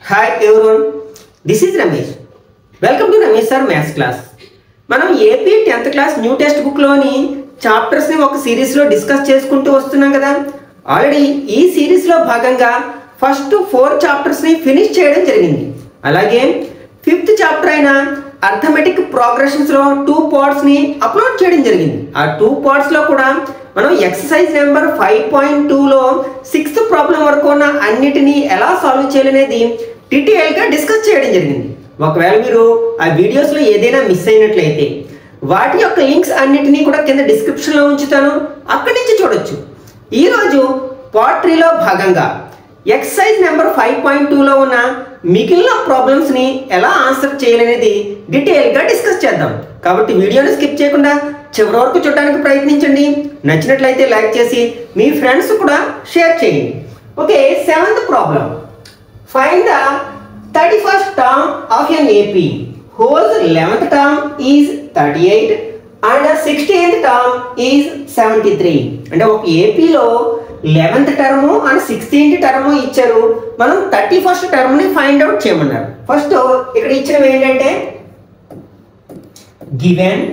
Hi everyone, this is Ramesh. Welcome to Ramesh Sir Maths class. మనం AP 10th class new text book లోని chapters ని ఒక series లో discuss చేసుకుంటూ వస్తున్నాం కదా. ఆల్రెడీ ఈ సిరీస్ లో భాగంగా ఫస్ట్ 4 చాప్టర్స్ ని ఫినిష్ చేయడం జరిగింది. అలాగే 5th చాప్టర్ అయిన అర్థమెటిక్ ప్రోగ్రెషన్స్ లో 2 పార్ట్స్ ని అప్లోడ్ చేయడం జరిగింది. ఆ 2 పార్ట్స్ లో కూడా మనం ఎక్సర్సైజ్ నెంబర్ 5.2 లో 6th ప్రాబ్లం వరకు ఉన్న అన్నిటిని ఎలా సాల్వ్ చేయాలనేది డీటెయిల్ గా డిస్కస్ చేయడం జరిగింది. ఒకవేళ మీరు ఆ వీడియోస్ లో ఏదైనా మిస్ అయినట్లయితే వాటి యొక్క లింక్స్ అన్నిటినీ కూడా కింద డిస్క్రిప్షన్ లో ఉంచుతాను, అక్కడి నుంచి చూడొచ్చు. ఈ రోజు పార్ట్ 3 లో భాగంగా ఎక్సర్సైజ్ నెంబర్ 5.2 లో ఉన్న మిగిలిన ప్రాబ్లమ్స్ ని ఎలా ఆన్సర్ చేయాలనేది డీటెయిల్ గా డిస్కస్ చేద్దాం. కాబట్టి వీడియోని స్కిప్ చేయకుండా చివరి వరకు చూడడానికి ప్రయత్నించండి. నచ్చినట్లయితే లైక్ చేసి మీ ఫ్రెండ్స్ కూడా షేర్ చేయండి. Okay, 7th problem. Find the 31st term of an AP whose 11th term is 38 and 16th term is 73. అంటే ఒక ఏపీలో 11th term and 16th term ఇచ్చారు. మనం 31st టర్మ్ ని ఫైండ్ అవుట్ చేయమన్నారు. ఫస్ట్ ఇక్కడ ఇచ్చినవి ఏంటంటే గివెన్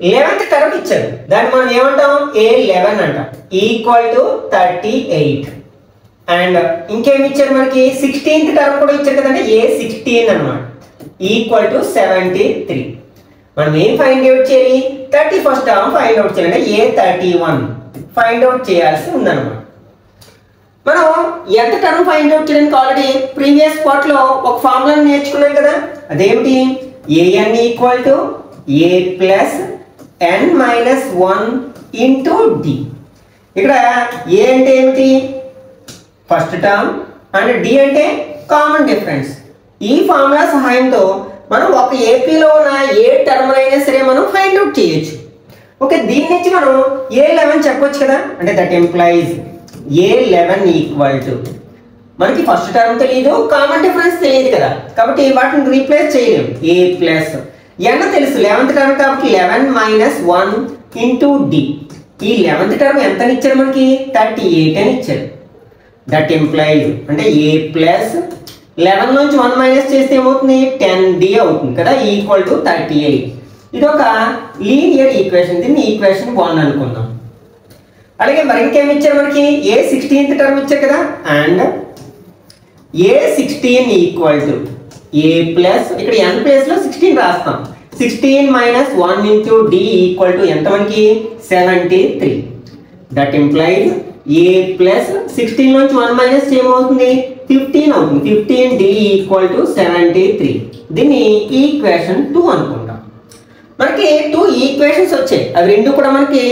11th టర్మ్ ఇచ్చారు, దాన్ని మనం ఏమంటాం A11 అంటాం, ఈక్వల్ టు 38. అండ్ ఇంకేమి ఇచ్చారు మనకి 16th టర్మ్ కూడా ఇచ్చారు కదండి, A16 అన్నమాట, ఈక్వల్ టు 73. మనం ఏం ఫైండ్ అవుట్ చేయాలి? 31st టర్మ్ ఫైండ్ అవుట్ చేయాలంటే A31 ఫైండ్ అవుట్ చేయాల్సి ఉందన్నమాట. మనం ఎంత టర్మ్ ఫైండ్ అవుట్ చేయడానికి ఆల్రెడీ ప్రీవియస్ పార్ట్ లో ఒక ఫార్ములాని నేర్చుకున్నాం కదా. అదేమిటి? an equal to a plus n minus 1 into d. ఇక్కడ a అంటే ఏమిటి? ఫస్ట్ టర్మ్ అండ్ d అంటే కామన్ డిఫరెన్స్. ఈ ఫార్ములా సహాయంతో మనం ఒక ఏపీలో ఉన్న ఏ టర్మ్ అయినా సరే మనం ఫైండ్ అవుట్ చేయొచ్చు. ఓకే, దీని నుంచి మనం A11 చెప్పొచ్చు కదా. అంటే that employees A11 equal to మనకి ఫస్ట్ టర్మ్ తెలియదు, కామన్ డిఫరెన్స్ తెలియదు కదా, కాబట్టి వాటిని రీప్లేస్ చేయలేము. a ప్లస్ n తెలుసు, 11th టర్మ్ కాబట్టి 11 మైనస్ 1 ఇంటూ d. ఈ 11th టర్మ్ ఎంత ఇచ్చారు మనకి? 38 అని ఇచ్చారు. దట్ ఎంప్లాయిస్ అంటే a ప్లస్ 11 నుంచి 1 మైనస్ చేస్తే ఏమవుతుంది? 10d అవుతుంది కదా, ఈక్వల్ టు 38. ఇది ఒక లీనియర్ ఈక్వేషన్, దీన్ని ఈక్వేషన్ 1 అనుకుందాం. అలాగే మరి ఇంకేమి ఇచ్చారు మనకి? A16th టర్మ్ ఇచ్చారు కదా, and A16 equal to a plus ఇక్కడ n ప్లేస్ లో 16 రాస్తాం, 16 minus 1 into d equal to ఎంత మనకి? 73. దట్ ఎంప్లాయిస్ a ప్లస్ 16 నుంచి 1 మైనస్ ఏమవుతుంది? 15 అవుతుంది, 15d ఈక్వల్ టు 73. దీన్ని ఈక్వేషన్ 2 అనుకుంటాం. మనకి 2 ఈక్వేషన్స్ వచ్చాయి, అవి రెండు కూడా మనకి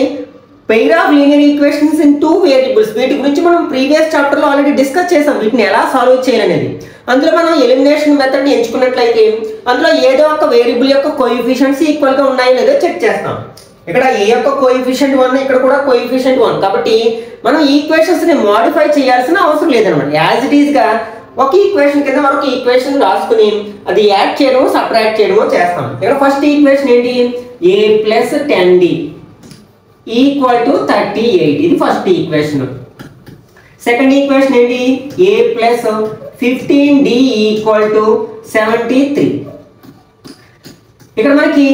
pair of linear equations in 2 variables. వీటి గురించి మనం ప్రీవియస్ చాప్టర్ లో ఆల్రెడీ డిస్కస్ చేసాం, వీటిని ఎలా సాల్వ్ చేయాలనేది. అందులో మనం ఎలిమినేషన్ మెథడ్ ని ఎంచుకున్నట్లయితే అందులో ఏదో ఒక వేరియబుల్ యొక్క కోఎఫిషియెంట్స్ ఈక్వల్ గా ఉన్నాయో లేదో చెక్ చేస్తాం. ఇక్కడ a యొక్క కోఎఫిషియెంట్ 1, ఇక్కడ కూడా కోఎఫిషియెంట్ 1, కాబట్టి మనం ఈక్వేషన్స్ ని మోడిఫై చేయాల్సిన అవసరం లేదనమాట. యాజ్ ఇట్ ఈస్ గా ఒక ఈక్వేషన్ కింద మరొక ఈక్వేషన్ రాసుకుని అది యాడ్ చేయడమో సబ్ట్రాక్ట్ చేయడమో చేస్తాం. ఇక్కడ ఫస్ట్ ఈక్వేషన్ ఏంటి? a plus 10d equal to 38. ఇది ఫస్ట్ ఈక్వేషన్. సెకండ్ ఈక్వేషన్ ఏంటి? a plus 15d equal to 73. ఇక్కడ మనకి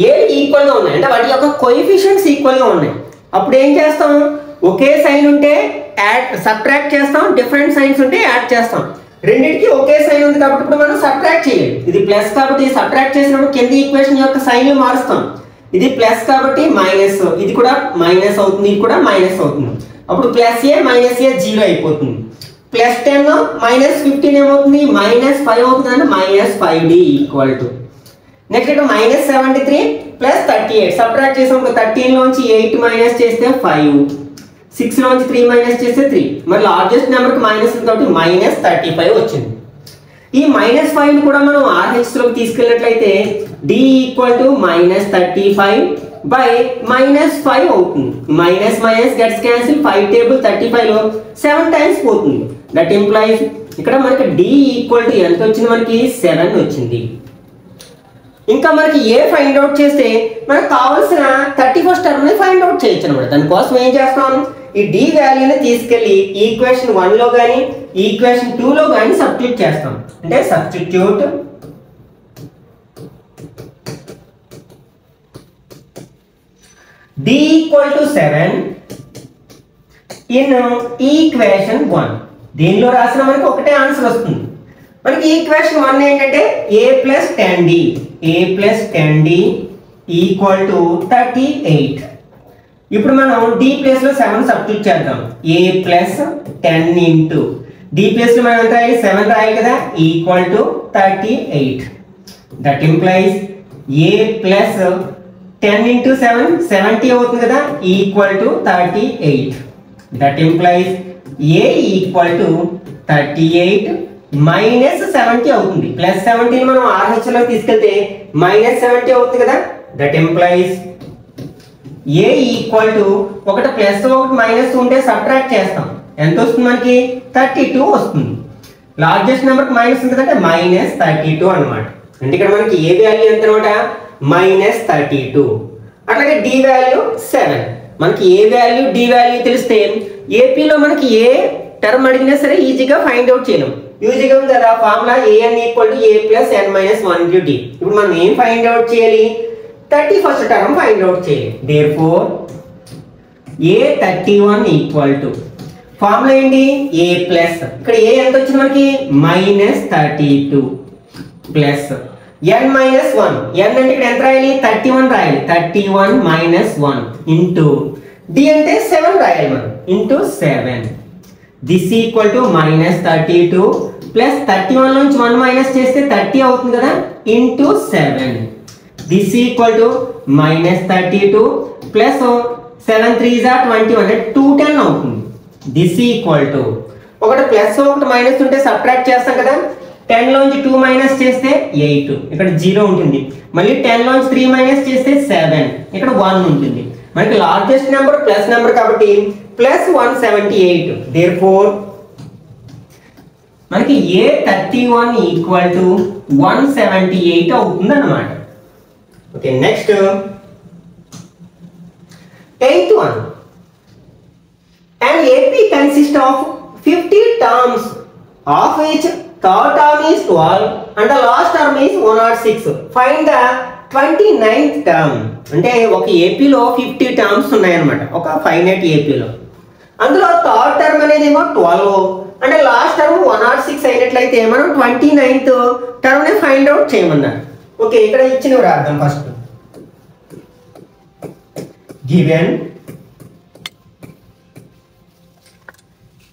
ఏ ఈక్వల్ గా ఉన్నాయి అంటే వాటి యొక్క కోఎఫిషియెంట్స్ ఈక్వల్ గా ఉన్నాయి. అప్పుడు ఏం చేస్తాం? ఒకే సైన్ ఉంటే యాడ్ సబ్ట్రాక్ట్ చేస్తాం, డిఫరెంట్ సైన్స్ ఉంటే యాడ్ చేస్తాం. రెండింటికి ఒకే సైన్ ఉంది కాబట్టి ఇప్పుడు మనం సబ్ట్రాక్ట్ చేయాలి. ఇది ప్లస్ కాబట్టి సబ్ట్రాక్ట్ చేసినప్పుడు కింద ఈక్వేషన్ యొక్క సైన్ మారుస్తాం. ఇది ప్లస్ కాబట్టి మైనస్, ఇది కూడా మైనస్ అవుతుంది, ఇది కూడా మైనస్ అవుతుంది. అప్పుడు ప్లస్ a మైనస్ a 0 అయిపోతుంది. ప్లస్ 10 మైనస్ 15 ఏమవుతుంది? మైనస్ 5 అవుతుంది, అంటే minus 5d equal to next ఇక్కడ మైనస్ 73 ప్లస్ 38 సబ్ట్రాక్ట్ చేసాం. 13 లోంచి 8 మైనస్ చేస్తే 5, 6 లోంచి 3 మైనస్ చేస్తే 3, మరి లార్జెస్ట్ నెంబర్కి మైనస్ ఉంది కాబట్టి మైనస్ 35 వచ్చింది. ఈ మైనస్ 5 కూడా మనం RH లోకి తీసుకెళ్ళినట్లయితే d equal to minus 35 by minus 5 అవుతుంది. Minus minus gets cancel, 5 table 35 లో 7 టైమ్స్ పోతుంది. దట్ ఎంప్లాయిస్ ఇక్కడ మనకి d ఈక్వల్ టు ఎంత వచ్చింది? మనకి 7 వచ్చింది. ఇంకా మనకి ఏ ఫైండ్ అవుట్ చేస్తే మనకు కావాల్సిన 31st టర్మ్ ని ఫైండ్ అవుట్ చేయొచ్చు అన్నమాట. దానికోసం ఏం చేస్తాం? ఈ d వాల్యూని తీసుకెళ్ళి ఈక్వేషన్ 1 లో గాని ఈక్వేషన్ 2 లో గాని సబ్స్టిట్యూట్ చేస్తాం. అంటే substitute d equal to 7 in equation 1. దీనిలో రాసిన మనకి ఒకటే ఆన్సర్ వస్తుంది. మనకి ఈక్వేషన్ 1 ఏంటంటే a plus 10d equal to 38. ఇప్పుడు మనం d ప్లేస్ లో 7 సబ్స్టిట్యూట్ చేద్దాం. a plus 10 into d place లో మనం ఎంత రాయాలి 7 రాయాలి కదా equal to 38. That implies a plus 10 into 7 70 అవుతుంది కదా equal to 38. That implies a equal to 38 minus 70 అవుతుంది. ప్లస్ 70 మనం RH లో తీసుకెళ్తే మైనస్ 70 అవుతుంది కదా. That implies a equal to ఒకటి ప్లస్ ఒకటి మైనస్ ఉంటే సబ్ట్రాక్ట్ చేస్తాం. ఎంత వస్తుంది మనకి 32 వస్తుంది. లార్జెస్ట్ నెంబర్ కి మైనస్ ఉంది అంటే మైనస్ 32 అన్నమాట. అంటే ఇక్కడ మనకి a వాల్యూ ఎంత అన్నమాట మైనస్ 32. అట్లాగే d వాల్యూ 7. మనకి a వాల్యూ d వాల్యూ తెలిస్తే AP లో మనకి ఏ టర్మ్ అడిగినా సరే ఈజీగా ఫైండ్ అవుట్ చేయలేం. ఈజీగా ఉంది కదా formula an equal to a plus n minus 1 into d. ఇప్పుడు మనం ఏం ఫైండ్ అవుట్ చేయాలి 31st టర్మ్ ఫైండ్ అవుట్ చేయాలి. Therefore a31 equal to formula ఏంటి a ప్లస్ ఇక్కడ a ఎంత వచ్చింది మనకి minus 32 plus n minus 1 n అంటే ఇక్కడ ఎంత రాయాలి 31 రాయాలి 31 మైనస్ 1 ఇంటూ d అంటే 7 రాయాలి మనం into 7. This equal to minus 32 plus 31 నుంచి 1 మైనస్ చేస్తే 30 అవుతుంది కదా into 7. This equal to minus 32 plus 7 3s are 21 అంటే 210 అవుతుంది. దిస్ ఈక్వల్ టు ఒకటి ప్లస్ ఒకటి మైనస్ ఉంటే సబ్ట్రాక్ట్ చేస్తాం కదా 10 లోంచి 2 మైనస్ చేస్తే 8 ఇక్కడ 0 ఉంటుంది. మళ్ళీ 10 లోంచి 3 మైనస్ చేస్తే 7 ఇక్కడ 1 ఉంటుంది. మనకి లార్జెస్ట్ నెంబర్ ప్లస్ నెంబర్ కాబట్టి ప్లస్ 178. దేర్ఫోర్ మనకి a31 ఈక్వల్ టు 178 అవుతుంది అన్నమాట. Okay next 8th one. An AP consists of 50 terms of which third term is 12 and the last term is 106. Find the 29th term. అంటే ఒక AP లో 50 terms ఉన్నాయి అన్నమాట. ఒక ఫైనైట్ AP లో అందులో థర్డ్ టర్మ్ అనేది ఏమో 12 అంటే లాస్ట్ టర్మ్ 106 అయినట్లయితే మనం 29th టర్మ్ ని ఫైండ్ అవుట్ చేయమన్నారు. ఓకే ఇక్కడ ఇచ్చినవి రాద్దాం. ఫస్ట్ గివెన్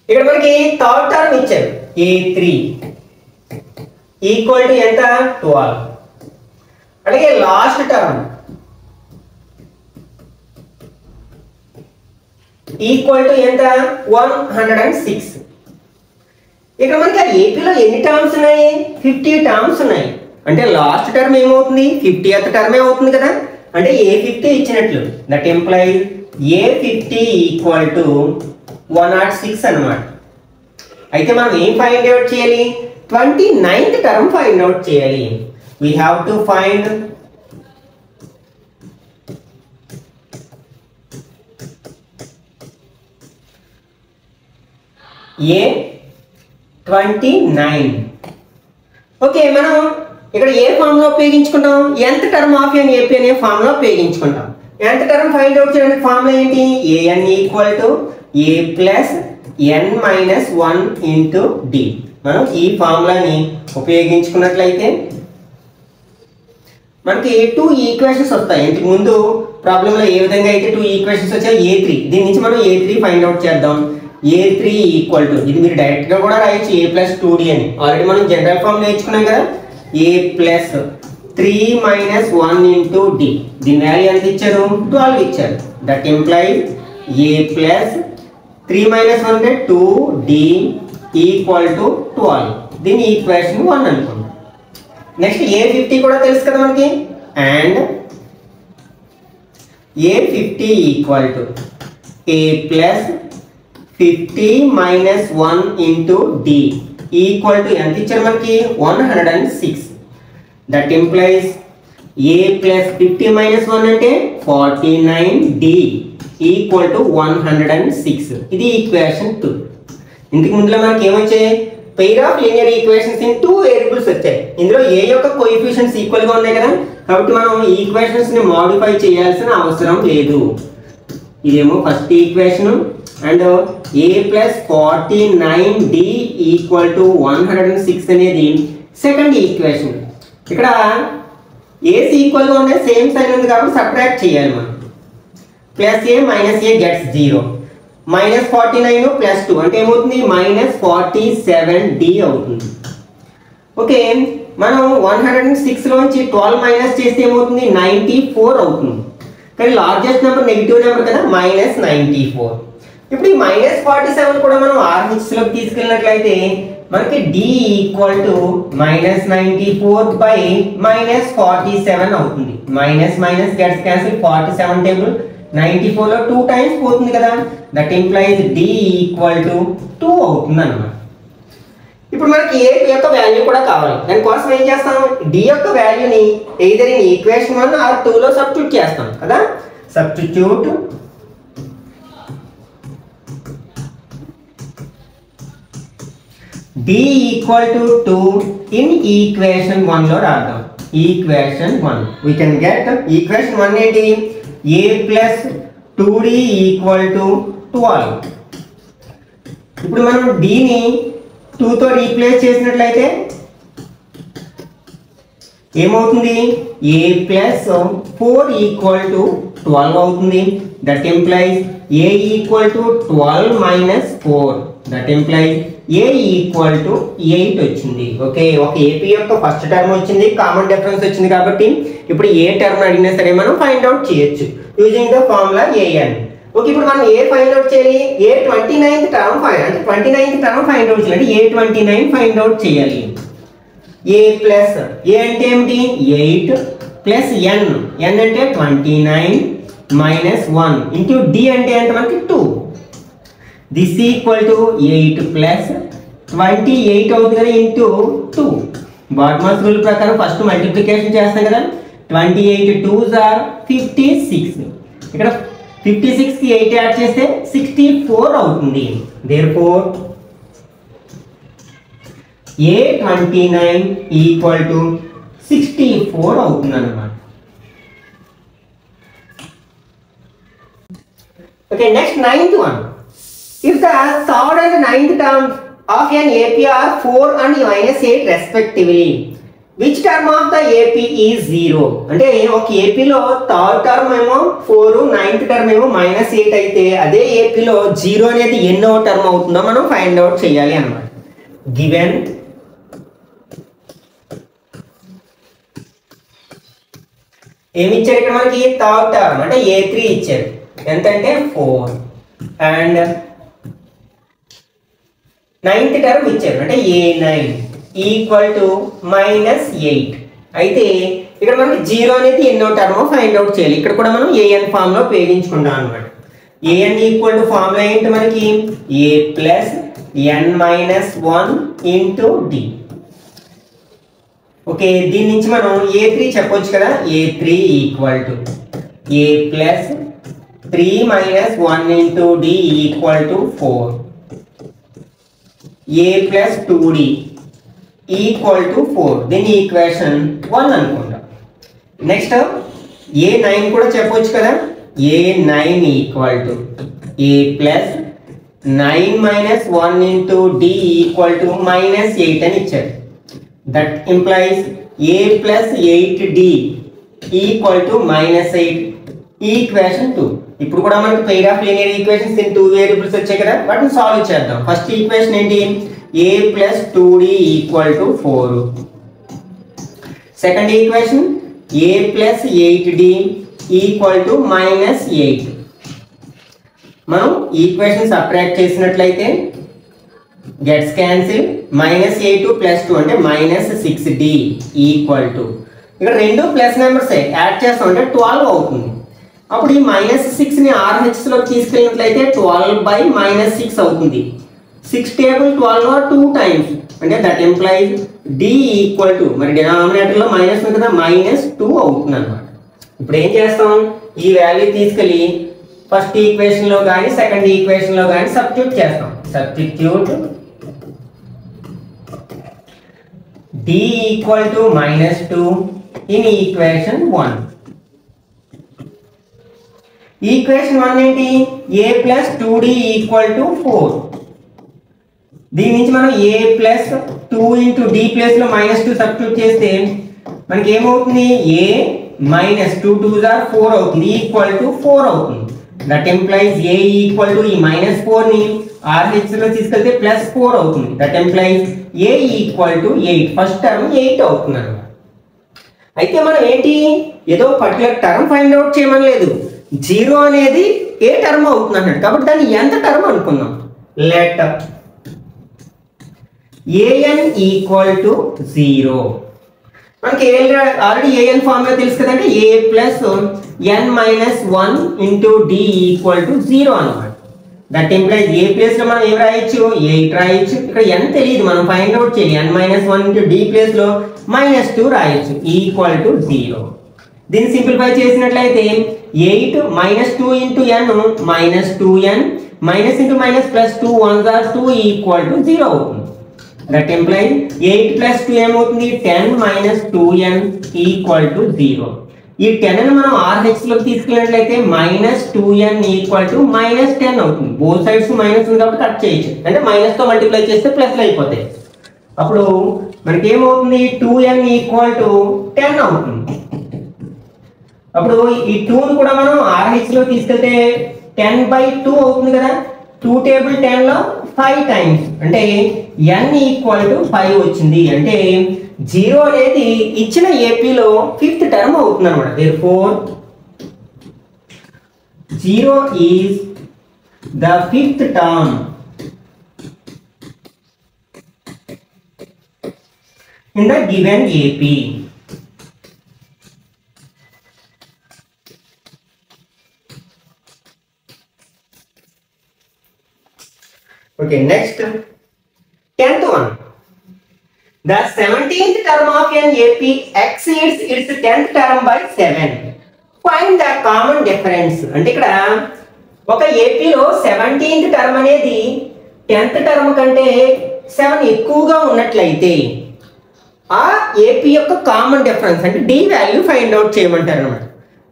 ఇక్కడ మనకి థర్డ్ టర్మ్ ఇచ్చారు a3 ఈక్వల్ టు ఎంత 12. అలాగే లాస్ట్ టర్మ్ ఈక్వల్ టు ఎంత 106. ఇక్కడ మనకి ఆ ఏపీలో ఎన్ని టర్మ్స్ ఉన్నాయి 50 టర్మ్స్ ఉన్నాయి. అంటే లాస్ట్ టర్మ్ ఏమవుతుంది 50th టర్మ్ అవుతుంది కదా అంటే a50 ఇచ్చినట్లు. That implies a50 equal to 106 అన్నమాట. అయితే మనం ఏం ఫైండ్ అవుట్ చేయాలి 29th టర్మ్ ఫైండ్ అవుట్ చేయాలి. we have to find a29. Okay మనం ఇక్కడ ఏ ఫార్ములా ఉపయోగించుకుంటాం nth term of n AP అనే ఫార్ములా ఉపయోగించుకుంటాం. nth టర్మ్ ఫైండ్ అవుట్ చేయడానికి ఫార్ములా ఏంటి an equal to a plus n minus 1 into d. మనం ఈ ఫార్ములాని ఉపయోగించుకున్నట్లయితే మనకి 2 ఈక్వేషన్స్ వస్తాయి. ఇంతకు ముందు ప్రాబ్లంలో ఏ విధంగా అయితే 2 ఈక్వేషన్స్ వచ్చాయి a3 దీని నుంచి మనం a3 ఫైండ్ అవుట్ చేద్దాం. a3 ఈక్వల్ టు ఇది మీరు డైరెక్ట్ గా కూడా రాయొచ్చు a ప్లస్ 2d అని. ఆల్రెడీ మనం జనరల్ ఫార్మ్ నేర్చుకున్నాం కదా a plus 3 minus 1 into d. దీని వాల్యూ ఎంత ఇచ్చారు 12 ఇచ్చారు. That implies a plus 3 minus 1 అంటే 2d ఈక్వల్ టు 12. దీని ఈక్వేషన్ 1 అనుకుందాం. నెక్స్ట్ a50 కూడా తెలుసు కదా మనకి and a50 equal to a plus 50 minus 1 into d equal to ఎంత ఇచ్చారు మనకి 106. That implies a plus 50 minus 1 అంటే 49d ఈక్వల్ టు 106. ఇది ఈక్వేషన్ 2. ఇంతకు ముందులో మనకి ఏమొచ్చాయి, pair of linear equations in 2 variables వచ్చాయి. ఇందులో ఏ యొక్క కోఎఫిషియెంట్స్ ఈక్వల్ గా ఉన్నాయి కదా, కాబట్టి మనం ఈ ఈక్వేషన్స్ ని మోడిఫై చేయాల్సిన అవసరం లేదు. ఇదేమో first equation and a plus 49d equal to 106 అనేది సెకండ్ ఈక్వేషన్. ఇక్కడ ఏస్ ఈక్వల్ గా ఉన్నాయి, సేమ్ సైన్ ఉంది కాబట్టి సబ్ట్రాక్ట్ చేయాలి మనం. Plus a minus a gets 0, minus 49 plus 2 అంటే ఏమవుతుంది, మైనస్ 47d అవుతుంది. ఓకే, మనం 106 లోంచి 12 మైనస్ చేస్తే ఏమవుతుంది, 94 అవుతుంది. కానీ లార్జెస్ట్ నెంబర్ నెగిటివ్ నెంబర్ కదా, మైనస్ 94. ఇప్పుడు ఈ మైనస్ 47 కూడా మనం RHS లోకి తీసుకెళ్ళినట్లయితే మనకి d equal to minus 94 by minus 47 అవుతుంది. Minus minus gets cancel, 47 table 94 లో 2 టైమ్స్ పోతుంది కదా, that implies d equal to 2 అవుతుంది అన్నమాట. ఇప్పుడు మనకి a యొక్క వాల్యూ కూడా కావాలి. దానికోసం ఏం చేస్తాం, d యొక్క వాల్యూని ఎయిదర్ ఇన్ ఈక్వేషన్ 1 ఆర్ 2 లో సబ్స్టిట్యూట్ చేస్తాం కదా. Substitute d equal to 2 in equation 1 లో రాద్దాం. Equation 1 we can get equation 1 ఏంటి, a plus 2d equal to 12. ఇప్పుడు మనం d ని 2 తో రీప్లేస్ చేసినట్లయితే ఏమవుతుంది, a ప్లస్ 4 ఈక్వల్ టు 12 అవుతుంది. That implies a equal to 12 minus 4, that implies a equal to 8 వచ్చింది. ఓకే, ఒక AP యొక్క ఫస్ట్ టర్మ్ వచ్చింది, కామన్ డిఫరెన్స్ వచ్చింది కాబట్టి ఇప్పుడు ఏ టర్మ్ అడిగినా సరే మనం ఫైండ్ అవుట్ చేయొచ్చు using the formula an. Okay, ఇప్పుడు మనం ఏ ఫైండ్ అవుట్ చేయాలి, ఏ 29th టర్మ్ ఫైండ్, అంటే 29th టర్మ్ ఫైండ్ అవుట్ చేయాలి, ఏ 29 ఫైండ్ అవుట్ చేయాలి. a ప్లస్ a అంటే ఏమిటి, 8 ప్లస్ n అంటే 29 మైనస్ 1 ఇంటూ d అంటే ఎంత మనకి 2. దిస్ ఈక్వల్ టు 8 ప్లస్ 28 అవుతుంది కదా ఇంటూ 2. బాట్మాస్ రూల్ ప్రకారం ఫస్ట్ మల్టిప్లికేషన్ చేస్తాం కదా, 28 2s ఆర్ 56. ఇక్కడ 56 కి 8 యాడ్ చేస్తే 64 అవుతుంది. దేర్ఫోర్ a29 ఈక్వల్ టు 64 అవుతుంది అన్నమాట. Okay, next 9th one. If the third and 9th terms of an AP are 4 and minus 8 respectively, which term of the AP is 0? అంటే ఒక AP లో third term ఏమో 4, 9th term ఏమో minus 8 అయితే అదే AP లో 0 అనేది ఎన్నో టర్మ్ అవుతుందో మనం ఫైండ్ అవుట్ చేయాలి అన్నమాట. గివెన్ ఏమి ఇచ్చారు ఇక్కడ మనకి, థర్డ్ టర్మ్ అంటే A3 ఇచ్చారు, ఎంతంటే 4, అండ్ 9th టర్మ్ ఇచ్చారు అంటే A9 ఈక్వల్ టు మైనస్ 8. అయితే ఇక్కడ మనకి 0 అనేది ఎన్నో టర్మ్ ఫైండ్ అవుట్ చేయాలి. ఇక్కడ కూడా మనం an ఫామ్ లో ఉపయోగించుకుంటాం అనమాట. an ఈక్వల్ టు ఫార్ములా ఏంటి మనకి, a plus n minus 1 into d. Okay, దీని నుంచి మనం A3 చెప్పొచ్చు కదా, A3 equal to a plus 3 minus 1 into d equal to 4. a plus 2d equal to 4. దీని ఈక్వేషన్ 1 అనుకుంటాం. నెక్స్ట్ A9 కూడా చెప్పొచ్చు కదా, A9 equal to a plus 9 minus 1 into d equal to minus 8 అని ఇచ్చారు. That implies a plus 8d equal to minus 8. Equation 2. ఇప్పుడు కూడా మనకి pair of linear equations in 2 variables వచ్చాయి కదా, వాటిని సాల్వ్ చేద్దాం. ఫస్ట్ ఈక్వేషన్ ఏంటి, a plus 2d equal to 4. Second equation a plus 8d equal to minus 8. మనం equation subtract చేసినట్లయితే గెట్స్ క్యాన్సిల్, మైనస్ 8 ప్లస్ 2 అంటే మైనస్ 6d ఈక్వల్ టు, ఇక్కడ రెండు ప్లస్ నెంబర్స్ యాడ్ చేస్తాం అంటే 12 అవుతుంది. అప్పుడు ఈ మైనస్ 6 ని RHS లోకి తీసుకెళ్ళినట్లయితే 12 బై మైనస్ 6 అవుతుంది. 6 టేబుల్ 12 2 టైమ్స్ అంటే that implies d equal to, మరి డినామినేటర్ లో మైనస్ ఉంది కదా, మైనస్ 2 అవుతుంది అనమాట. ఇప్పుడు ఏం చేస్తాం, ఈ వాల్యూ తీసుకెళ్ళి ఫస్ట్ ఈక్వేషన్ లో కానీ సెకండ్ ఈక్వేషన్ లో కానీ సబ్స్టిట్యూట్ చేస్తాం. Substitute d equal to -2 in equation 1. Equation 1 ఏంటి? a plus 2d equal to 4. దీని నుంచి మనం a plus 2 into d plus లో -2 సబ్స్టిట్యూట్ చేస్తే మనకి ఏమవుతుంది? a minus 2 2s are 4 అవుతుంది, ఈక్వల్ టు 4 అవుతుంది. That implies a equal to ఈ -4 ని RH లో తీసుకెళ్తే +4 అవుతుంది. That implies a equal to 8. First term 8 అవుతుంది అన్నమాట. అయితే మనం ఏంటి ఏదో పర్టికులర్ టర్మ్ ఫైండ్ అవుట్ చేయమని లేదు, 0 అనేది ఏ టర్మ్ అవుతుంది అన్నట్టు. కాబట్టి దాన్ని ఎంత టర్మ్ అనుకుందాం. Let an equal to 0. మనకి ఆల్రెడీ an ఫార్ములా తెలుసు కదంటే a plus n minus 1 into d equal to 0 అన్నమాట. దట్ ఇంప్లైజ్ a ప్లేస్ లో మనం ఏం రాయొచ్చు? 8 రాయొచ్చు. ఇక్కడ n తెలియదు, మనం ఫైండ్ అవుట్ చేయాలి. n minus 1 into d place లో -2 రాయొచ్చు, ఈక్వల్ టు 0. దీన్ని సింప్లిఫై చేసినట్లయితే 8 -2 into n -2n minus into minus plus 2 1s are 2 equal to 0 అవుతుంది. దట్ ఎంప్లైజ్ 8 ప్లస్ 2 ఏమవుతుంది? 10 మైనస్ 2n ఈక్వల్ టు 0. ఈ 10 ని మనం RH లోకి తీసుకెళ్ళినట్లయితే -2n ఈక్వల్ టు -10 అవుతుంది. బోత్ సైడ్స్ మైనస్ ఉంది కాబట్టి కట్ చేయొచ్చు, అంటే మైనస్ తో మల్టిప్లై చేస్తే ప్లస్ అయిపోతాయి. అప్పుడు మనకి ఏమవుతుంది? 2n ఈక్వల్ టు 10 అవుతుంది. అప్పుడు ఈ 2 ని కూడా మనం RH లో తీసుకెళ్తే 10/2 అవుతుంది కదా. 2 టేబుల్ 10 లో 5 టైమ్స్ అంటే n ఈక్వల్ టు 5 వచ్చింది. అంటే 0 అనేది ఇచ్చిన ఏపీలో 5th టర్మ్ అవుతుంది అనమాట. therefore 0 is the 5th term in the given AP. Okay, next 10th one. The 17th term of an AP exceeds its 10th term by 7. Find the common difference. అంటే ఇక్కడ ఒక ఏపీలో 17th టర్మ్ అనేది 10th term కంటే 7 ఎక్కువగా ఉన్నట్లయితే ఆ AP యొక్క కామన్ డిఫరెన్స్ అంటే d వాల్యూ ఫైండ్ అవుట్ చేయమంటారు అన్నమాట.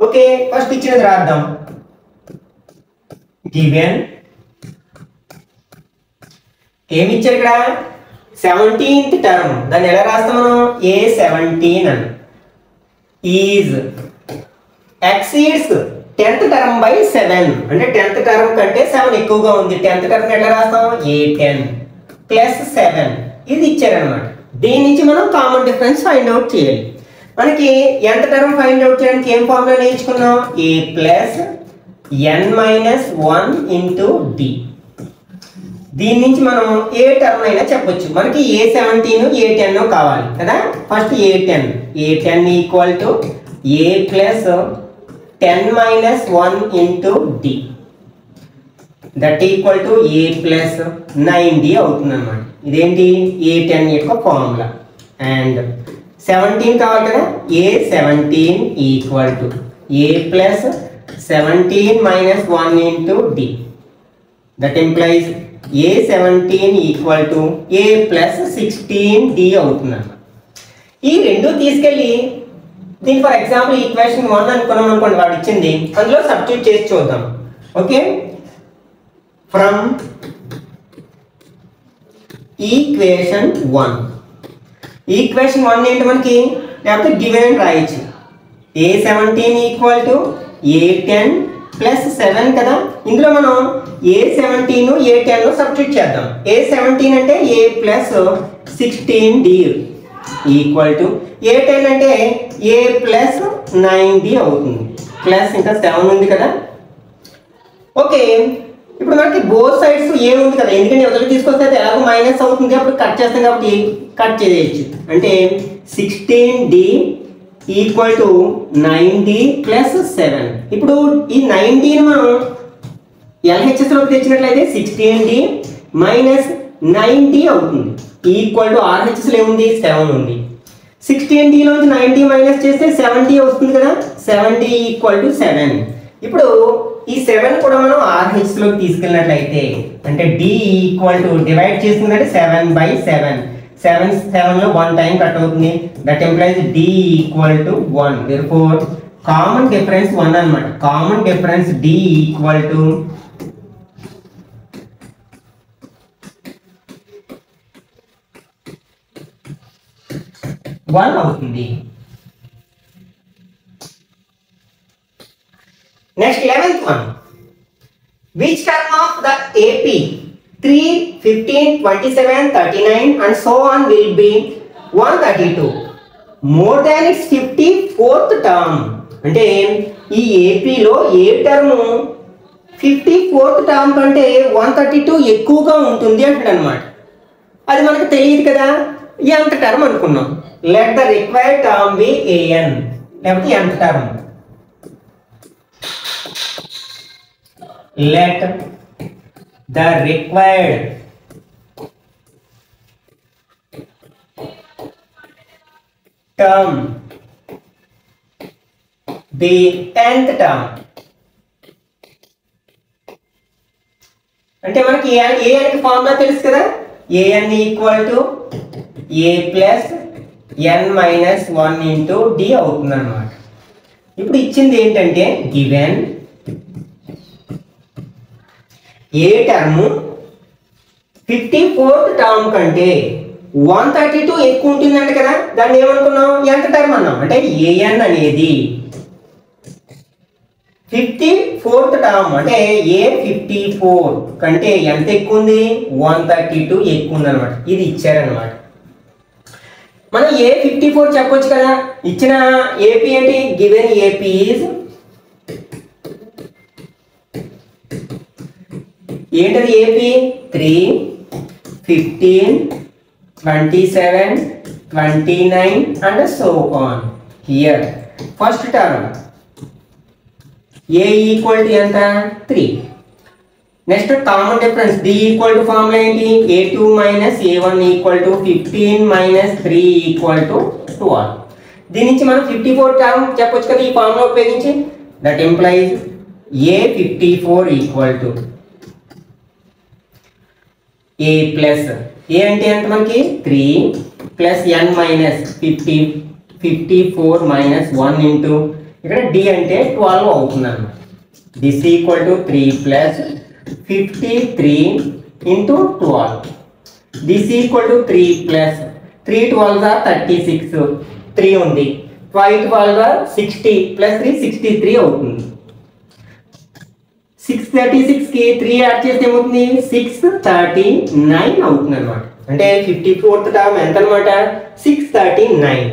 ఓకే, ఫస్ట్ ఇచ్చినది రాద్దాం. గివెన్ ఏమి ఇచ్చారు ఇక్కడ? 17th term. దాన్ని ఎలా రాస్తాం మనం? A17 అని. Is exceeds 10th term by 7. అంటే 10th టర్మ్ కంటే 7 ఎక్కువగా ఉంది. 10th టర్మ్ ఎలా రాస్తాం? A10 plus 7. ఇది ఇచ్చారనమాట. దీని నుంచి మనం కామన్ డిఫరెన్స్ ఫైండ్ అవుట్ చేయాలి. మనకి nth టర్మ్ ఫైండ్ అవుట్ చేయడానికి ఏం ఫార్ములా నేర్చుకున్నాం? a plus n minus 1 into d. దీని నుంచి మనం ఏ టర్మ్ అయినా చెప్పొచ్చు. మనకి A17 A10 కావాలి కదా. First A10 equal to a plus 10 minus 1 into d. That equal to a plus 9d అవుతుంది అన్నమాట. ఇదేంటి? A10 యొక్క ఫార్ములా. అండ్ 17 కావాలి కదా. A17 equal to a plus 17 minus 1 into d. That implies A17 equal to a plus 16d అవుతుంది అన్నమాట. ఈ రెండు తీసుకెళ్ళి దీని ఫర్ ఎగ్జాంపుల్ ఈక్వేషన్ 1 అనుకున్నాం అనుకోండి, వాడు ఇచ్చింది, అందులో సబ్స్టిట్యూట్ చేసి చూద్దాం. ఓకే, ఫ్రమ్ ఈక్వేషన్ 1 ఏంటి మనకి? లేకపోతే గివెన్ రాయొచ్చు. A17 equal to A10 plus 7 కదా. ఇందులో మనం A17 A10 సబ్స్టిట్యూట్ చేద్దాం. A17 అంటే a plus 16d equal to A10 అంటే a ప్లస్ 9d అవుతుంది. ప్లస్ ఇంకా 7 ఉంది కదా. ఓకే, ఇప్పుడు మనకి బోత్ సైడ్స్ ఏ ఉంది కదా, ఎందుకంటే ఎవరికి తీసుకొస్తే ఎలాగో మైనస్ అవుతుంది, అప్పుడు కట్ చేస్తాం కాబట్టి కట్ చేయొచ్చు. అంటే 16d equal to 9d plus 7. ఇప్పుడు ఈ 9dని మనం LHS లోకి తెచ్చినట్లయితే 16d మైనస్ 9d అవుతుంది. ఈక్వల్ టు RHS లో ఏముంది? 7 ఉంది. 16d లోంచి 9d మైనస్ చేస్తే 7d వస్తుంది కదా. 7d equal to 7. ఇప్పుడు ఈ 7 కూడా మనం RH లోకి తీసుకెళ్ళినట్లయితే అంటే D ఈక్వల్ టు డివైడ్ చేసుకుంటే 7/7 7 లో 1 టైం కట్ అవుతుంది. That implies D equal to 1. therefore common difference 1 అన్నమాట. Common difference D equal to 1 అవుతుంది. Next 11th one. Which term of the AP 3, 15, 27, 39 and so on will be 132 more than its 54th term? అంటే ఈ AP లో ఏ term 54th term కంటే 132 ఎక్కువగా ఉంటుంది అంటాడు అన్నమాట. అది మనకు తెలియదు కదా, ఎంత టర్మ్ అనుకున్నాం. Let the required term be AN లేకపోతే ఎంత term. let the required term be nth term. అంటే మనకి an కి ఫార్ములా తెలుసు కదా, an equal to a plus n minus 1 into d అవుతుంది అన్నమాట. ఇప్పుడు ఇచ్చింది ఏంటంటే given a term 54th term కంటే 132 ఎక్కువ ఉంటుందంట కదా, దాన్ని ఏమనుకున్నాం, ఎంత టర్మ్ అన్నాం. అంటే an అనేది 54th టర్మ్ అంటే A54 కంటే ఎంత ఎక్కువ ఉంది, 132 ఎక్కువ ఉంది అనమాట. ఇది ఇచ్చారనమాట. మనం A54 చెప్పొచ్చు కదా, ఇచ్చిన AP ఏంటి, గివెన్ AP ఈజ్ ఏంటది AP 3, 15, 27, 29 and so on. Here first term A equal to ఎంత 3. Next common difference D equal to formula ఏంటి, A2 minus A1 equal to 15 minus 3 equal to 12. దీని నుంచి మనం 54 టర్మ్ చెప్పొచ్చు కదా ఈ ఫార్ములా ఉపయోగించి. That implies A54 equal to A plus A అంటే ఎంత మనకి 3 plus n minus 54 minus 1 into ఇక్కడ D అంటే 12 అవుతుంది అన్నమాట. This equal to 3 plus 53 into 12. This equal to 3 plus 3 12 36 3 ఉంది, 5 12 60 ప్లస్ 3 63 అవుతుంది. 636 కి 3 యాడ్ చేస్తే ఏమవుతుంది, 639 అవుతుంది అనమాట. అంటే 54th టర్మ్ ఎంత అనమాట, 639.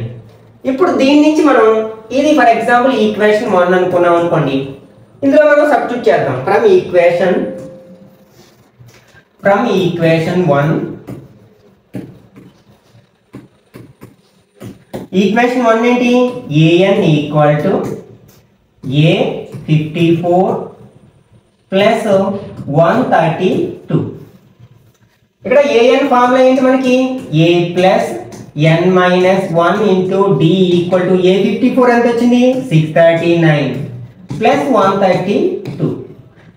ఇప్పుడు దీని నుంచి మనం ఇది ఫర్ ఎగ్జాంపుల్ ఈక్వేషన్ 1 అనుకున్నాం అనుకోండి, ఇందులో మనం సబ్స్టిట్యూట్ చేద్దాం. ఫ్రమ్ ఈక్వేషన్ 1 ఈక్వేషన్ 1 ఏంటి, an equal to A54 plus 132. ఇక్కడ an ఫార్ములా ఏంటి మనకి, a plus n minus 1 into d equal to A54 ఎంత వచ్చింది 639 ప్లస్ 132.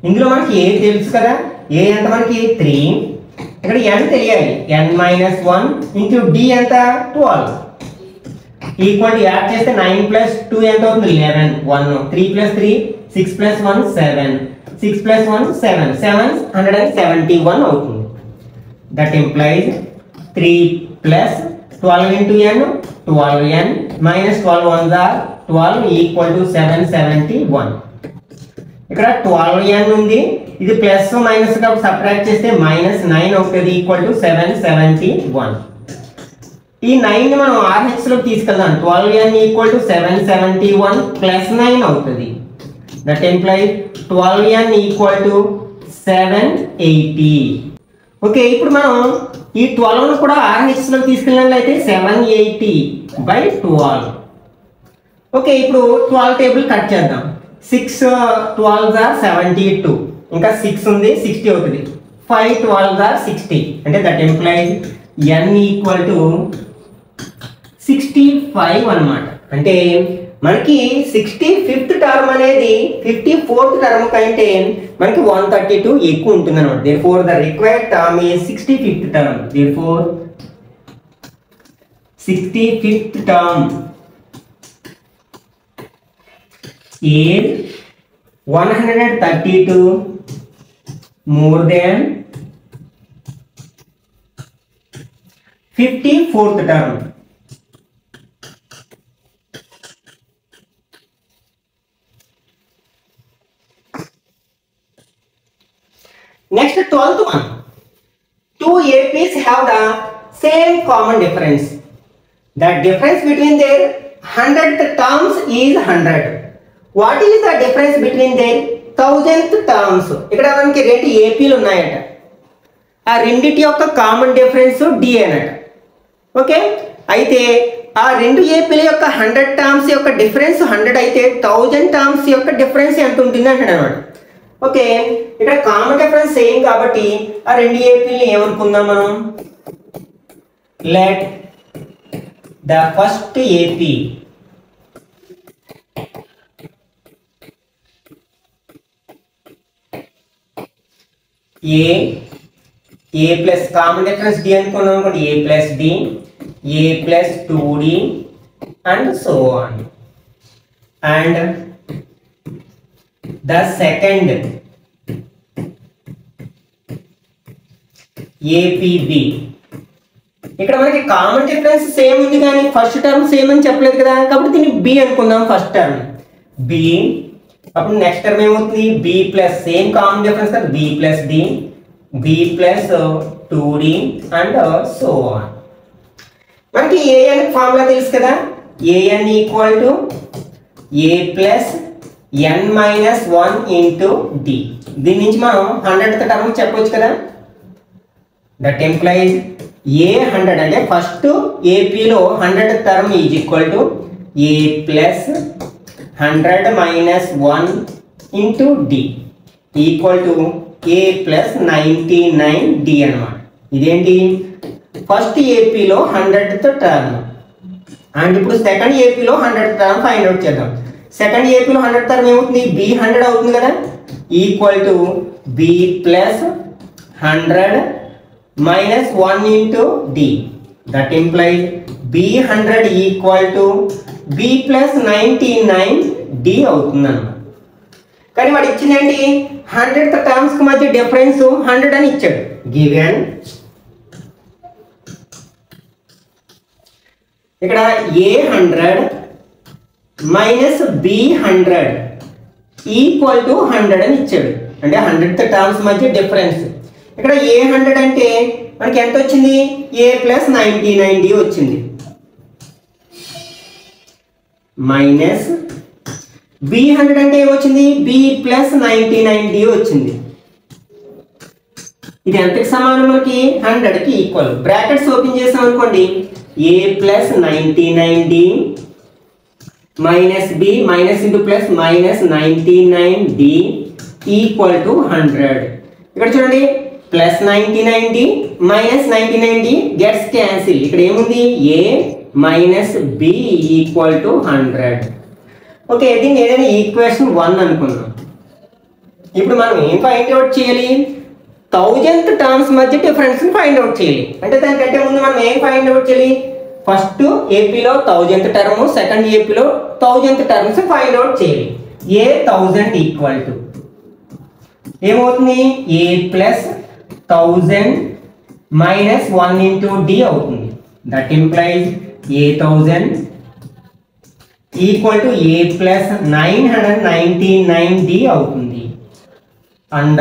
ఇందులో మనకి a తెలుసు కదా, a ఎంత మనకి 3, ఇక్కడ n తెలియాలి, n మైనస్ 1 ఇంటూ d ఎంత 12 ఈక్వల్ టు యాడ్ చేస్తే 9 ప్లస్ 2 ఎంత అవుతుంది 11, 1 3 ప్లస్ 3 6 ప్లస్ 1 7 6 plus 1 7 771 అవుతుంది. That implies 3 plus 12 into n 12n minus 12 1s are 12 equal to 771. ఇక్కడ 12n ఉంది, ఇది ప్లస్ మైనస్ గా సబ్ట్రాక్ట్ చేస్తే మైనస్ 9 అవుతుంది ఈక్వల్ టు 771. ఈ 9 ని మనం RH లోకి తీసుకెళ్దాం. 12n ఈక్వల్ టు 771 ప్లస్ 9 అవుతుంది. That implies 12n equal to 780. Okay, ఇప్పుడు మనం ఈ 12 ను కూడా RH లోకి తీసుకెళ్ళినట్లయితే 780/12. ఓకే, ఇప్పుడు 12 టేబుల్ కట్ చేద్దాం. 6 12s are 72, ఇంకా 6 ఉంది 60 అవుతుంది. 5 12s are 60, అంటే that implies n equal to 65 అన్నమాట. అంటే మనకి 65th టర్మ్ అనేది 54th టర్మ్ కంటే మనకి 132 ఎక్కువ ఉంటుంది అన్నమాట. therefore the required term is 65th term. therefore 65th term is 132 more than 54th term. Next 12th one. Two APs have the same common difference. The difference between their 100th terms is 100. What is the difference between their 1000th terms? ఇక్కడ మనకి రెండు ఏపీలు ఉన్నాయట. ఆ రెండిటి యొక్క common difference D అనట. Okay, అయితే ఆ రెండు ఏపీల యొక్క 100 టర్మ్స్ యొక్క డిఫరెన్స్ 100 అయితే 1000 టర్మ్స్ యొక్క డిఫరెన్స్ ఎంత ఉంటుంది అంటాడు అనమాట. ఓకే, ఇక్కడ కామన్ డిఫరెన్స్ సేమ్ కాబట్టి ఆ రెండు ఏపీని ఏమనుకుందాం మనం, let the first AP a plus common difference d అనుకున్నాం అనుకోండి, a plus d, a plus 2d and so on. And the second AP b. ఇక్కడ మనకి కామన్ డిఫరెన్స్ సేమ్ ఉంది కానీ ఫస్ట్ టర్మ్ సేమ్ అని చెప్పలేదు కదా, కాబట్టి దీన్ని బి అనుకుందాం. ఫస్ట్ టర్మ్ బి, అప్పుడు నెక్స్ట్ టర్మ్ ఏమవుతుంది, b plus same common difference కదా, b plus d, b plus 2d and so on. మనకి ఏఎన్ ఫార్ములా తెలుసు కదా, a n equal to a plus n minus 1 into d. దీని నుంచి మనం 100th టర్మ్ చెప్పొచ్చు కదా. దట్ ఎంప్లాయిస్ ఏ 100 అంటే ఫస్ట్ ఏపీలో 100th term is equal to a plus 100 minus 1 into d equal to a plus 99 d అనమాట. ఇదేంటి ఫస్ట్ ఏపీలో 100th టర్మ్. అండ్ ఇప్పుడు సెకండ్ ఏపీలో 100th టర్మ్ ఫైండ్ అవుట్ చేద్దాం. సెకండ్ ఏపీలో 100th టర్మ్ ఏమవుతుంది, బి 100 అవుతుంది కదా, equal to b plus 100 minus 1 into d. That implies b 100 equal to b plus 99 d అవుతుంది అన్నమాట. కానీ వాడు ఇచ్చిందేంటి, 100th టర్మ్స్ కి మధ్య డిఫరెన్స్ 100 అని ఇచ్చాడు. గివెన్ ఇక్కడ ఏ 100 మైనస్ బి 100 ఈక్వల్ టు 100 అని ఇచ్చాడు. అంటే 100th టర్మ్స్ మధ్య డిఫరెన్స్. ఇక్కడ ఏ 100 అంటే మనకి ఎంత వచ్చింది, ఏ ప్లస్ 99 డి వచ్చింది, మైనస్ బి 100 అంటే ఏమొచ్చింది, బి ప్లస్ 99 డి వచ్చింది. ఇది ఎంతకి సమానం, మనకి 100కి ఈక్వల్. బ్రాకెట్స్ ఓపెన్ చేసాం అనుకోండి, a plus 99 d minus b minus into plus minus 99 d equal to 100. ఇక్కడ చూడండి, plus 99 d minus 99 d gets cancel. ఇక్కడ ఏముంది, a minus b equal to 100. Okay, దీన్ని ఏదైనా ఈక్వేషన్ 1 అనుకుందాం. ఇప్పుడు మనం ఏం ఫైండ్ అవుట్ చేయాలి, 1000th టర్మ్స్ మధ్య డిఫరెన్స్ ఫైండ్ అవుట్ చేయాలి. అంటే దానికంటే ముందు మనం ఏం ఫైండ్ అవుట్ చేయాలి, ఫస్ట్ ఏపీలో 1000th టర్మ్, సెకండ్ ఏపీలో 1000th టర్మ్స్ ఫైండ్ అవుట్ చేయాలి. ఏ 1000 ఈక్వల్ టు ఏమవుతుంది, a plus 1000 minus 1 into d అవుతుంది. That implies a 1000 equal to a plus 999 d అవుతుంది. అండ్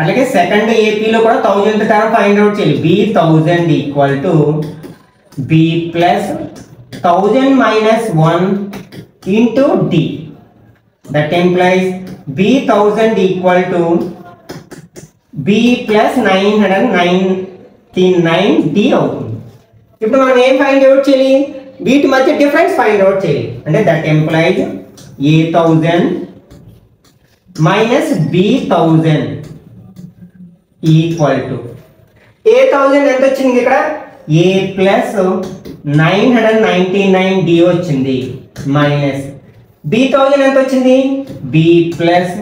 అలాగే సెకండ్ ఏపీలో కూడా 1000th టర్మ్ ఫైండ్ అవుట్ చేయాలి. B 1000 equal to b plus 1000 minus 1 into d. That implies b 1000 equal to b plus 999 d అవుతుంది. ఇప్పుడు మనం ఏం ఫైండ్ అవుట్ చేయాలి, వీటి మధ్య డిఫరెన్స్ ఫైండ్ అవుట్ చేయాలి. అంటే that implies a 1000 minus b 1000 equal to a 1000 ఎంత వచ్చింది, ఇక్కడ ఏ ప్లస్ 999 డి వచ్చింది, మైనస్ బి 1000 ఎంత వచ్చింది, బి ప్లస్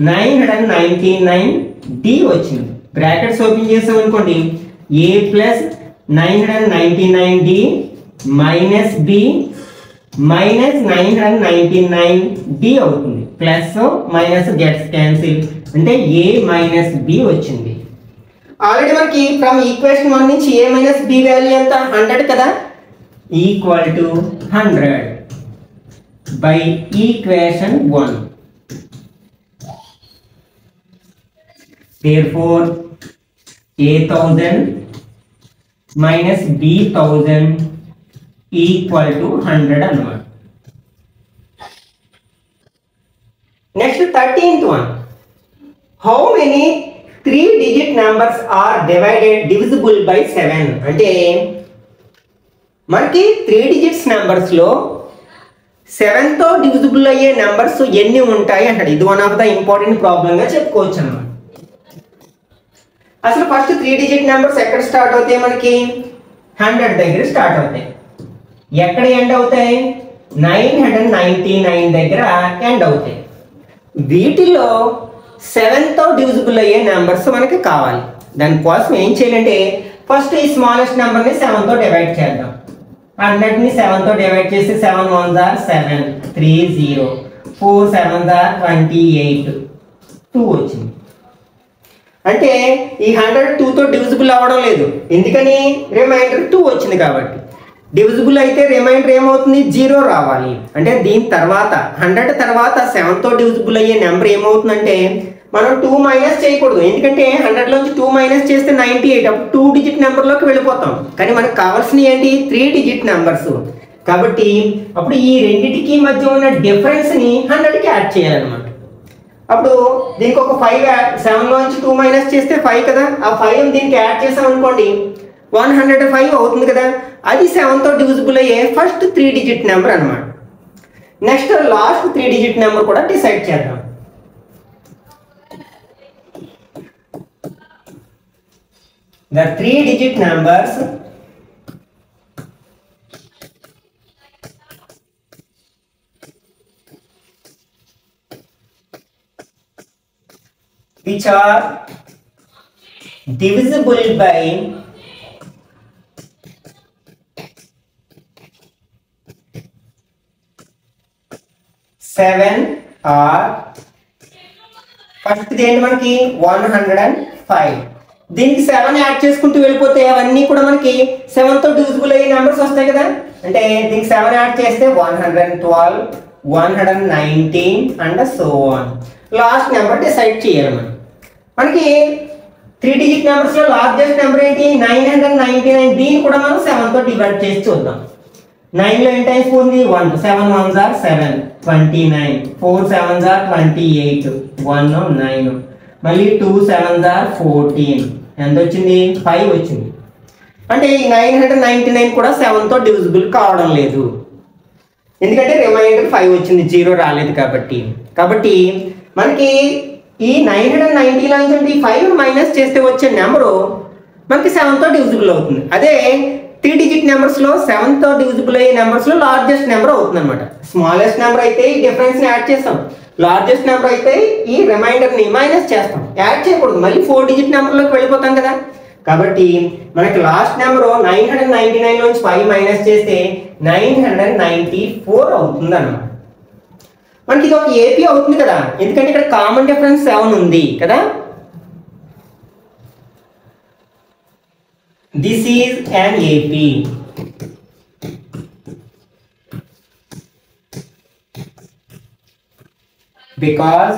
999 డి వచ్చింది. బ్రాకెట్స్ ఓపెన్ చేసాం అనుకోండి, a plus 999 d minus b minus 999 d అవుతుంది. ప్లస్ మైనస్ గెట్స్ క్యాన్సిల్ అంటే ఏ మైనస్ బి వచ్చింది. ఆల్రెడీ మనకి ఫ్రమ్ ఈక్వేషన్ 1 నుంచి ఏ మైనస్ బి వాల్యూ ఎంత 100 కదా, equal to 100 by equation 1. therefore a 1000 minus b 1000 equal to 100 అన్నమాట. Next 13th one. How many 3-digit numbers are divisible by 7? అంటే మనకి 3 digits numbers లో 7 తో డివిజిబుల్ అయ్యే నెంబర్స్ ఎన్ని ఉంటాయి అంటాడు. ఇది one of the important problem గా చెప్పుకోవచ్చు అన్నమాట. అసలు ఫస్ట్ 3 digit నెంబర్స్ ఎక్కడ స్టార్ట్ అవుతాయి, మనకి 100 దగ్గర స్టార్ట్ అవుతాయి. ఎక్కడ ఎండ్ అవుతాయి, 999 దగ్గర ఎండ్ అవుతాయి. వీటిలో 7 తో డివిజిబుల్ అయ్యే నెంబర్స్ మనకి కావాలి. దానికోసం ఏం చేయాలంటే ఫస్ట్ ఈ స్మాలెస్ట్ నెంబర్ ని 7 తో డివైడ్ చేద్దాం. 100 ని 7 తో డివైడ్ చేసి 7 1s are 7 3 0 4 7s are 28 2 వచ్చింది. అంటే ఈ 100 2 తో డివిజిబుల్ అవ్వడం లేదు, ఎందుకని రిమైండర్ 2 వచ్చింది కాబట్టి. డివిజిబుల్ అయితే రిమైండర్ ఏమవుతుంది, 0 రావాలి. అంటే దీని తర్వాత 100 తర్వాత 7 తో డివిజిబుల్ అయ్యే నెంబర్ ఏమవుతుందంటే మనం 2 మైనస్ చేయకూడదు, ఎందుకంటే 100 లోంచి 2 మైనస్ చేస్తే 98, అప్పుడు 2 డిజిట్ నెంబర్లోకి వెళ్ళిపోతాం. కానీ మనకు కావాల్సినవి ఏంటి, 3 డిజిట్ నెంబర్స్. కాబట్టి అప్పుడు ఈ రెండింటికి మధ్య ఉన్న డిఫరెన్స్ ని 100కి యాడ్ చేయాలన్నమాట. అప్పుడు దీనికి ఒక 5 7 లోంచి 2 మైనస్ చేస్తే 5 కదా, ఆ 5 దీనికి యాడ్ చేసాం అనుకోండి 105 అవుతుంది కదా. అది 7 తో డివిజిబుల్ అయ్యే ఫస్ట్ 3 డిజిట్ నెంబర్ అన్నమాట. నెక్స్ట్ లాస్ట్ 3 డిజిట్ నెంబర్ కూడా డిసైడ్ చేద్దాం. The 3 digit numbers which are divisible by 7 are first ఏంటి మనకి 105. దీనికి 7 యాడ్ చేసుకుంటూ వెళ్ళిపోతే అవన్నీ కూడా మనకి 7 తో డివిజిబుల్ అయ్యే నెంబర్స్ వస్తాయి కదా. అంటే దీనికి 7 యాడ్ చేస్తే 112 119 and so on. Last number decide చేయాలి మనం. మనకి 3 డిజిట్ నెంబర్స్ లో లార్జెస్ట్ నెంబర్ ఏంటి, 999. దీన్ని కూడా మనం 7 తో డివైడ్ చేసి చూద్దాం. 9 లో ఎన్ని టైమ్స్ ఉంది, 1 7 1s are 7 29 4 7s are 28 1 9 మళ్ళీ 2 7s are 14 ఎంత వచ్చింది, 5 వచ్చింది. అంటే ఈ 999 కూడా 7 తో డివిజిబుల్ కావడం లేదు, ఎందుకంటే రిమైండర్ 5 వచ్చింది, 0 రాలేదు కాబట్టి. కాబట్టి మనకి ఈ 990 నుంచి 5 మైనస్ చేస్తే వచ్చే నెంబరు మనకి 7 తో డివిజిబుల్ అవుతుంది. అదే 3 డిజిట్ నెంబర్స్ లో 7 తో డివిజిబుల్ అయ్యే నెంబర్స్ లో లార్జెస్ట్ నెంబర్ అవుతుంది అనమాట. స్మాలెస్ట్ నెంబర్ అయితే ఈ డిఫరెన్స్ ని యాడ్ చేస్తాం, లార్జెస్ట్ నెంబర్ అయితే ఈ రిమైండర్ ని మైనస్ చేస్తాం. యాడ్ చేయకూడదు, మళ్ళీ 4 డిజిట్ నెంబర్ లోకి వెళ్ళిపోతాం కదా. కాబట్టి మనకి లాస్ట్ నెంబర్ 999 నుంచి 5 మైనస్ చేస్తే 994 అవుతుంది అన్నమాట. మనకి ఇది ఒక ఏపీ అవుతుంది కదా, ఎందుకంటే ఇక్కడ కామన్ డిఫరెన్స్ 7 ఉంది కదా. This is an AP. Because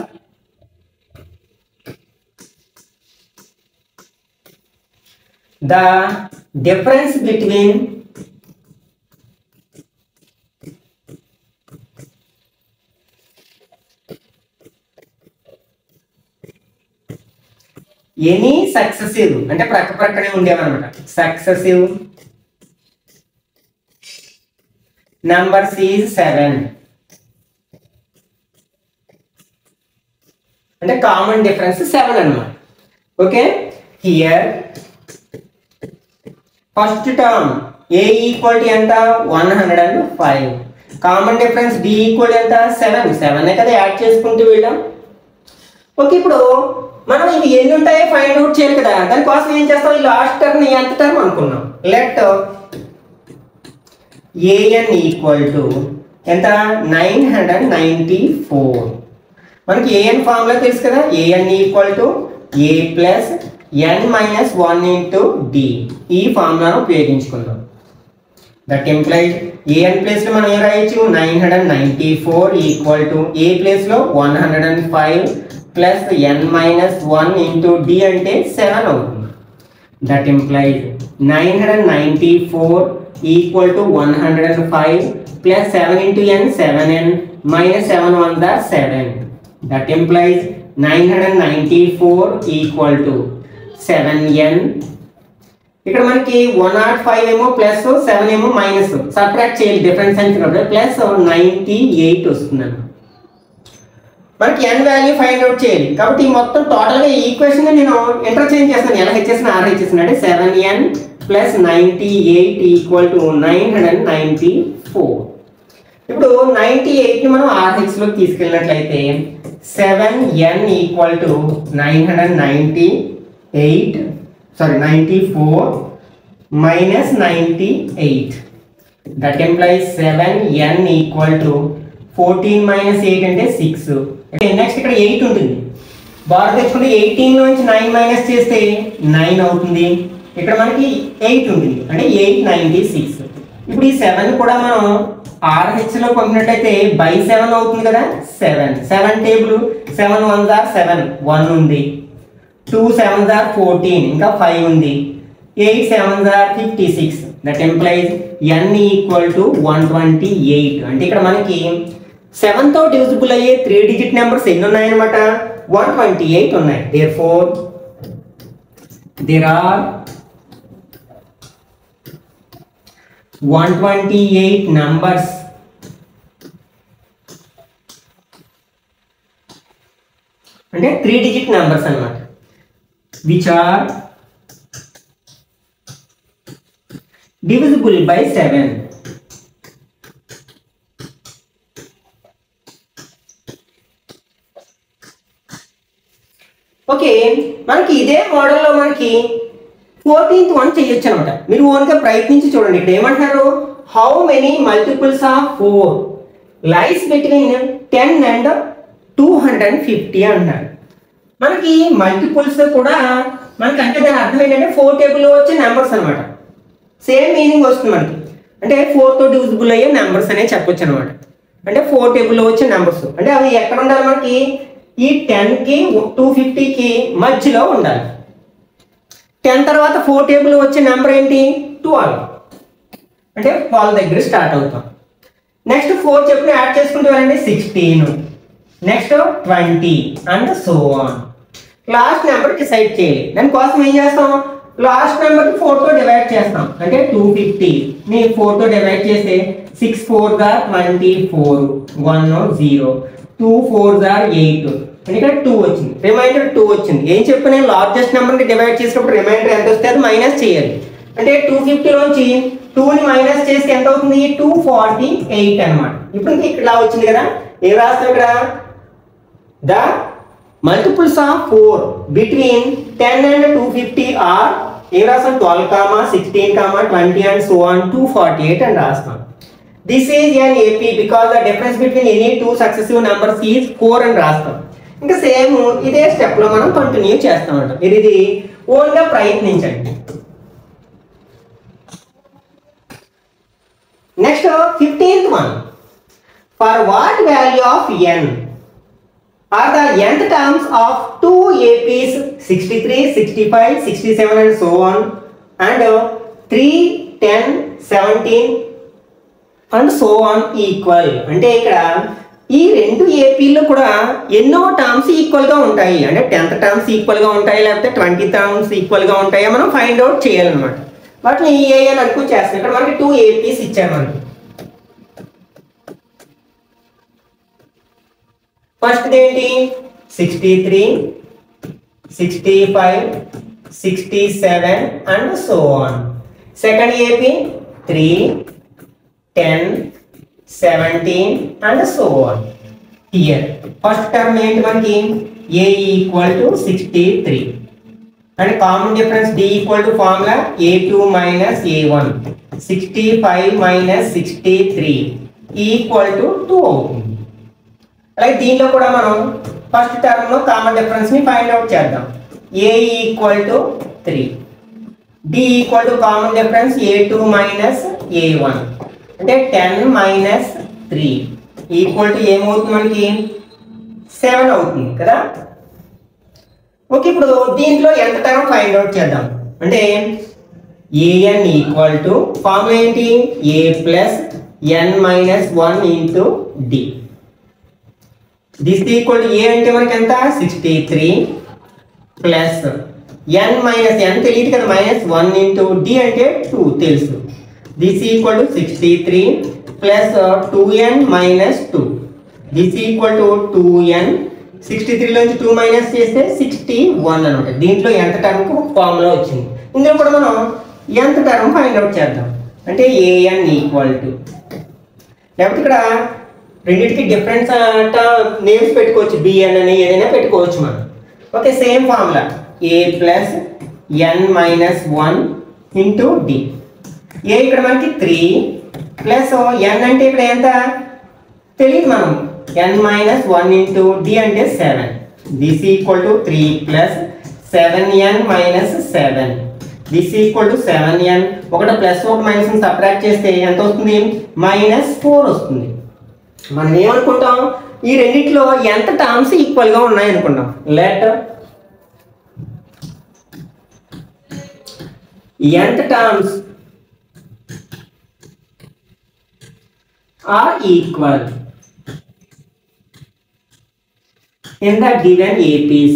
the difference between any successive అంటే ప్రక్క ప్రక్కనే ఉండేవన్నమాట. సక్సెసివ్ నంబర్స్ ఈజ్ 7 అంటే కామన్ డిఫరెన్స్ 7 అన్నమాట. Okay, here first term A equal to ఎంత 105. కామన్ డిఫరెన్స్ d ఈక్వల్ ఎంత 7 7 కదా యాడ్ చేసుకుంటూ వెళ్ళాం. ఓకే, ఇప్పుడు మనం ఇవి ఎన్ని ఉంటాయో ఫైండ్ అవుట్ చేయాలి కదా. దానికోసం ఏం చేస్తాం, ఈ లాస్ట్ టర్మ్ ఎంత టర్మ్ అనుకున్నాం. లెట్ an ఈక్వల్ టు ఎంత 994. మనకి an ఫార్ములా తెలుసు కదా, an equal to a plus n minus 1 into d. ఈ ఫార్ములాను ఉపయోగించుకుందాం. దట్ ఇంప్లైజ్ an ప్లేస్ లో మనం ఏం రాయొచ్చు, 994 ఈక్వల్ టు a ప్లేస్ లో 105 plus n minus 1 into d అంటే 7 అవుతుంది. That implies 994 equal to 105 plus 7 into n 7n minus 7 1 7. That implies 994 equal to 7n. ఇక్కడ మనకి 105 ఏమో ప్లస్ 7 ఏమో మైనస్, సబ్ట్రాక్ట్ చేయాలి డిఫరెన్స్ అంటే కాబట్టి ప్లస్ 98 వస్తుంది. మనకి n వాల్యూ ఫైండ్ అవుట్ చేయాలి కాబట్టి మొత్తం టోటల్గా ఈ ఈక్వేషన్ నేను ఇంటర్చేంజ్ చేస్తాను, LHS RHS అంటే 7n ప్లస్ 98 ఈక్వల్ టు 994. ఇప్పుడు 98ని మనం RHS లోకి తీసుకెళ్ళినట్లయితే 7n equal to 94 minus 98. That employees 7n equal to 14 minus 8 అంటే 6. నెక్స్ట్ ఇక్కడ 8 ఉంటుంది, బార్ తెచ్చుకుంటే 18 నుంచి 9 మైనస్ చేస్తే 9 అవుతుంది. ఇక్కడ మనకి 8 ఉంటుంది అంటే 896. ఇప్పుడు ఈ 7 కూడా మనం RHS లో పంపినట్లయితే బై 7 అవుతుంది కదా. 7 టేబుల్ 7 1 7 1 ఉంది, 2 7 14 ఇంకా 5 ఉంది, 8 7 56. That implies n equal to 128. అంటే ఇక్కడ మనకి 7 తో డివిజిబుల్ అయ్యే 3 డిజిట్ నెంబర్స్ ఎన్ని ఉన్నాయన్నమాట, 128 ఉన్నాయి. Therefore there are 128 numbers అంటే 3 డిజిట్ నెంబర్స్ అన్నమాట, which are divisible by 7. Okay, మనకి ఇదే మోడల్లో మనకి 14th వన్ చేయొచ్చు అనమాట. మీరు ఓన్గా ప్రయత్నించి చూడండి. ఇక్కడ ఏమంటున్నారు, how many multiples of 4 lies between 10 and 250 అంటున్నారు. మనకి మల్టిపుల్స్ కూడా మనకి అంటే దాని అర్థం ఏంటంటే 4 టేబుల్లో వచ్చే నెంబర్స్ అనమాట. సేమ్ మీనింగ్ వస్తుంది మనకి, అంటే 4తో డివిజిబుల్ అయ్యే నెంబర్స్ అనే చెప్పొచ్చు అనమాట. అంటే 4 టేబుల్లో వచ్చే నెంబర్స్ అంటే అవి ఎక్కడ ఉండాలి, మనకి ఈ 10కి 250కి మధ్యలో ఉండాలి. 10 తర్వాత 4 టేబుల్ వచ్చే నెంబర్ ఏంటి, 12 అంటే 12 దగ్గర స్టార్ట్ అవుతాం. నెక్స్ట్ 4 చెప్పిన యాడ్ చేసుకుంటూ వెళ్ళండి 16, next 20 and so on. Last number decide చేయాలి. దానికోసం ఏం చేస్తాం, లాస్ట్ నెంబర్ 4తో డివైడ్ చేస్తాం. అంటే 250 ని 4తో డివైడ్ చేస్తే 6 4 24 1 0 2 4 8 అంటే ఇక్కడ 2 వచ్చింది, రిమైండర్ 2 వచ్చింది. ఏం చెప్పి నేను లార్జెస్ట్ నెంబర్ని డివైడ్ చేసినప్పుడు రిమైండర్ ఎంత వస్తే అది మైనస్ చేయాలి. అంటే 250 లోంచి 2ని మైనస్ చేస్తే ఎంత అవుతుంది, 248 అనమాట. ఇప్పుడు ఇక్కడ వచ్చింది కదా, ఏం రాస్తాం ఇక్కడ, the multiples of 4 between 10 and 250 or ఏం రాస్తాం 12, 16, 20 అండ్ సో ఆన్ 248 అని రాస్తాం. This is an AP because the difference between any two successive numbers is 4 అని రాస్తాం. ఇంకా సేమ్ ఇదే స్టెప్ లో మనం కంటిన్యూ చేస్తాం అంట. ఇది ఓన్ గా ప్రయత్నించండి. Next 15th one, for what value of n are the nth terms of 2 APs 63 65 67 and so on and 3 10 17 and so on equal. అంటే ఇక్కడ ఈ రెండు ఏపీలో కూడా ఎన్నో టర్మ్స్ ఈక్వల్ గా ఉంటాయి. అంటే 10th టర్మ్స్ ఈక్వల్ గా ఉంటాయి, లేకపోతే 20 టర్మ్స్ ఈక్వల్ గా ఉంటాయో మనం ఫైండ్ అవుట్ చేయాలన్నమాట. వాటిని ఏ అని అనుకో చేస్తాం. ఇక్కడ మనకి 2 ఏపీస్ ఇచ్చారు మనకి. ఫస్ట్ ఏంటి 63 65 67 and so on. Second AP 3 10 17 and so on. Here first term ఏంటి మనకి a equal to 63 and common difference d equal to formula a2 minus a1 65 minus 63 equal to 2 అవుతుంది. అలాగే దీనిలో కూడా మనం ఫస్ట్ టర్మ్ లో కామన్ డిఫరెన్స్ ని find out చేద్దాం. a equal to 3 d equal to common difference a2 minus a1 అంటే 10 minus 3 equal to ఏమవుతుంది మనకి 7 అవుతుంది కదా. ఓకే, ఇప్పుడు దీంట్లో ఎంత టర్మ్ ఫైండ్ అవుట్ చేద్దాం అంటే an ఈక్వల్ టు ఫార్ములా ఏంటి a plus n minus 1 into d. This equal to a అంటే మనకి ఎంత 63 ప్లస్ n మైనస్ n తెలియదు కదా మైనస్ 1 ఇంటూ d అంటే 2 తెలుసు. This equal to 63 plus 2n minus 2. This equal to 2n 63 నుంచి 2 minus చేస్తే 61 అనమాట. దీంట్లో ఎంత టర్మ్ ఫార్ములా వచ్చింది. ఇందులో కూడా మనం ఎంత టర్మ్ ఫైండ్ అవుట్ చేద్దాం అంటే an ఈక్వల్ టు లేకపోతే ఇక్కడ రెండింటికి డిఫరెన్స్ నేమ్స్ పెట్టుకోవచ్చు, bn అని ఏదైనా పెట్టుకోవచ్చు మనం. Okay, same formula a plus n minus 1 into d. a ఇక్కడ మనకి 3 ప్లస్ n అంటే ఇక్కడ ఎంత తెలియదు మనం n మైనస్ 1 ఇంటూ d అంటే 7. This equal to 3 plus 7n minus 7. This equal to 7n ఒకటి ప్లస్ ఒక మైనస్ సబ్ట్రాక్ట్ చేస్తే ఎంత వస్తుంది మైనస్ 4 వస్తుంది. మనం ఏమనుకుంటాం ఈ రెండిట్లో ఎంత టర్మ్స్ ఈక్వల్ గా ఉన్నాయి అనుకుంటాం. లెట్ ఎంత terms are equal in the given APs.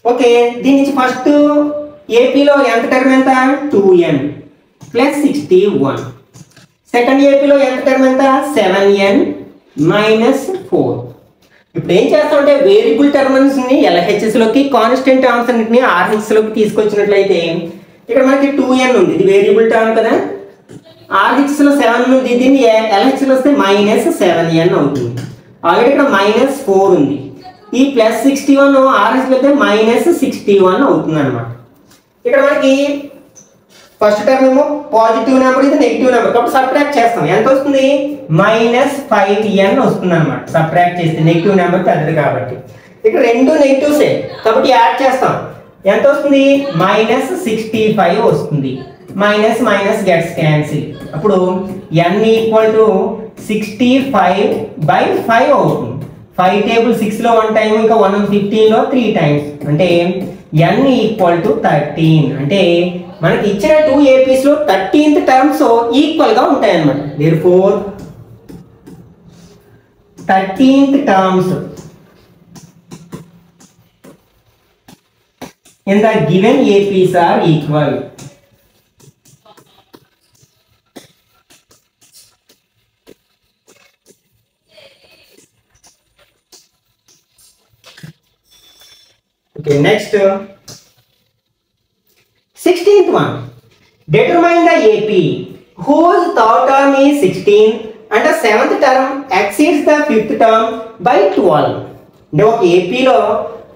Okay, దీని నుంచి ఫస్ట్ ఏపీలో ఎంత టర్మ్ ఎంత 2n ప్లస్ 61. సెకండ్ ఏపీలో ఎంత టర్మ్ ఎంత 7n మైనస్ 4. ఇప్పుడు ఏం చేస్తామంటే వేరియబుల్ టర్మ్స్ ని LHS లోకి కాన్స్టెంట్ టర్మ్స్ అన్నిటిని RHS లోకి తీసుకొచ్చినట్లయితే ఇక్కడ మనకి 2n ఉంది, ఇది వేరియబుల్ టర్మ్ కదా. RHS లో 7 ఉంది, దీన్ని LHS లో వస్తే మైనస్ 7n అవుతుంది. ఆల్రెడీ ఇక్కడ మైనస్ 4 ఉంది, ఈ ప్లస్ 61 RHS లో అయితే మైనస్ 61 అవుతుంది అనమాట. ఇక్కడ మనకి ఫస్ట్ టర్మ్ ఏమో పాజిటివ్ నెంబర్, ఇది నెగిటివ్ నెంబర్ కాబట్టి సబ్ట్రాక్ట్ చేస్తాం. ఎంత వస్తుంది మైనస్ 5n వస్తుంది అనమాట. సబ్ట్రాక్ట్ చేస్తే నెగిటివ్ నెంబర్ పెద్దది కాబట్టి ఇక్కడ రెండు నెగిటివ్సే కాబట్టి యాడ్ చేస్తాం. ఎంత వస్తుంది మైనస్ 65 వస్తుంది. Minus minus gets cancel. అప్పుడు n ఈక్వల్ టు 65/5 అవుతుంది. 5 టేబుల్ 6 లో 1 టైం, ఇంకా 115 లో 3 టైమ్స్ అంటే n ఈక్వల్ టు 13. అంటే మనకి ఇచ్చిన 2 APs లో 13th టర్మ్స్ ఈక్వల్ గా ఉంటాయి అన్నమాట. therefore 13th terms in the given APs are equal. Okay, next 16th one. Determine the AP whose third term is 16 and the 7th term exceeds the 5th term by 12. అంటే ఒక ఏపీలో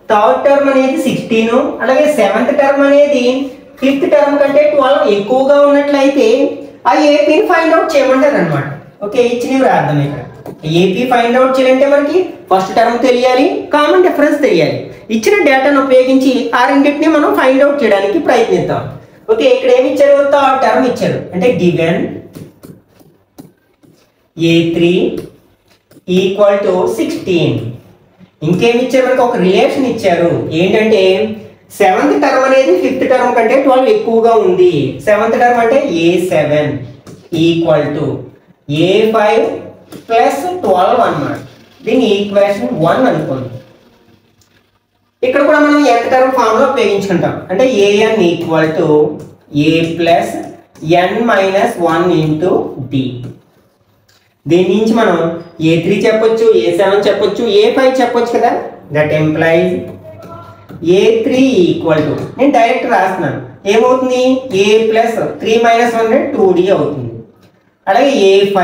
third term అనేది 16, అలాగే 7th term అనేది 5th term కంటే 12 ఎక్కువగా ఉన్నట్లయితే ఆ ఏపీని ఫైండ్ అవుట్ చేయమంటారు అనమాట. ఓకే, ఇచ్చినవి రాద్దాం. ఇక్కడ ఏపీ ఫైండ్ అవుట్ చేయాలంటే మనకి ఫస్ట్ టర్మ్ తెలియాలి, కామన్ డిఫరెన్స్ తెలియాలి. ఇచ్చిన డేటాను ఉపయోగించి ఆ రెండింటిని మనం ఫైండ్ అవుట్ చేయడానికి ప్రయత్నిద్దాం. ఓకే, ఇక్కడ ఏమి ఇచ్చారు థర్డ్ టర్మ్ ఇచ్చారు అంటే గివెన్ a3 ఈక్వల్ టు 16. ఇంకేమి ఇచ్చారు మనకి ఒక రిలేషన్ ఇచ్చారు ఏంటంటే 7th టర్మ్ అనేది 5th టర్మ్ కంటే 12 ఎక్కువగా ఉంది. 7th టర్మ్ అంటే a7 equal to a5 plus 12 అన్నమాట. దీన్ని ఈక్వేషన్ 1 అనుకోండి. ఇక్కడ కూడా మనం ఎంత టర్మ్ ఫార్ములా ఉపయోగించుకుంటాం అంటే an equal to a plus n minus 1 into d. దీని నుంచి మనం a3 చెప్పొచ్చు, a7 చెప్పొచ్చు, a5 చెప్పొచ్చు కదా. That employees A3 equal to నేను డైరెక్ట్ రాస్తున్నాను ఏమవుతుంది A ప్లస్ 3 మైనస్ 1 అంటే 2D అవుతుంది. అలాగే A5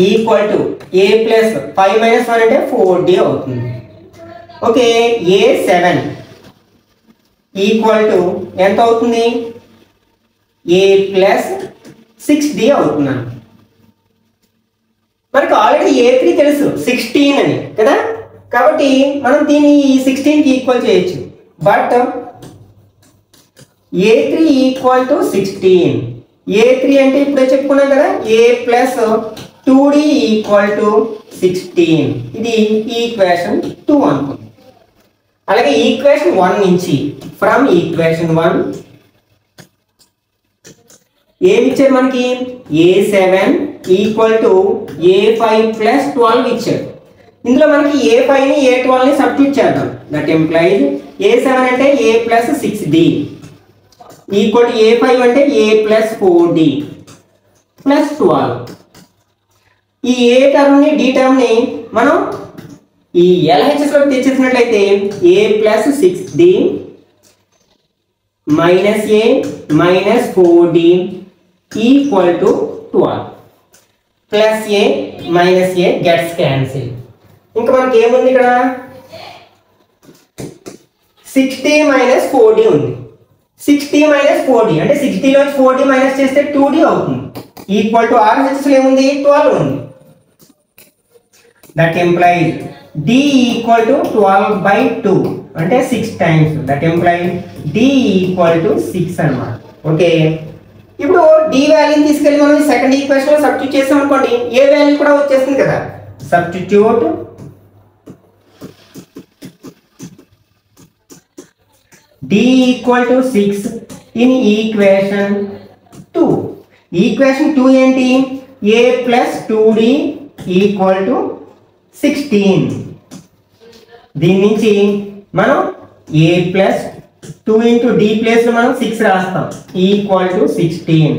equal to A plus 5 minus 1 అంటే 4D అవుతుంది. ఓకే A7 ఈక్వల్ టు ఎంత అవుతుంది A ప్లస్ 6D అవుతున్నాను. మనకు ఆల్రెడీ A3 తెలుసు 16 అని కదా, కాబట్టి మనం దీన్ని 16కి ఈక్వల్ చేయొచ్చు. But A3 equal to 16. A3 అంటే ఇప్పుడే చెప్పుకున్నాం కదా A plus 2D equal to 16. ఇది ఈక్వేషన్ 2 అనుకుంది. అలాగే ఈక్వేషన్ 1 నుంచి ఫ్రమ్ ఈక్వేషన్ 1 ఏమి ఇచ్చారు మనకి A7 equal to A5 plus 12 ఇచ్చారు. ఇందులో మనకి A5ని A12ని సబ్స్టిట్యూట్ చేద్దాం. దట్ ఎంప్లాయిజ్ A7 అంటే A plus 6D equal to A5 అంటే A ప్లస్ 4D ప్లస్ 12. ఈ A టర్మ్ని D టర్మ్ని మనం ఈ LHSలోకి తెచ్చేసినట్లయితే A plus 6D minus A minus 4D equal to 12 plus A minus A gets cancel. ఇంకా మనకి ఏముంది ఇక్కడ 60 మైనస్ 4D ఉంది. 60 మైనస్ 4D అంటే 60లో 4D మైనస్ చేస్తే 2D అవుతుంది. ఈక్వల్ టు RHSలో ఏముంది 12 ఉంది. That employees D equal to 12/2 అంటే 6 times. That employees D equal to 6 అన్నమాట. ఓకే ఇప్పుడు D వాల్యూని తీసుకెళ్ళి మనం సెకండ్ ఈక్వేషన్ లో సబ్స్టిట్యూట్ చేసాం అనుకోండి A వాల్యూ కూడా వచ్చేస్తుంది కదా. Substitute D equal to 6 in equation 2. Equation 2 ఏంటి A plus 2D equal to 16. దీని నుంచి మనం A plus 2 into D place లో మనం 6 రాస్తాం equal to 16.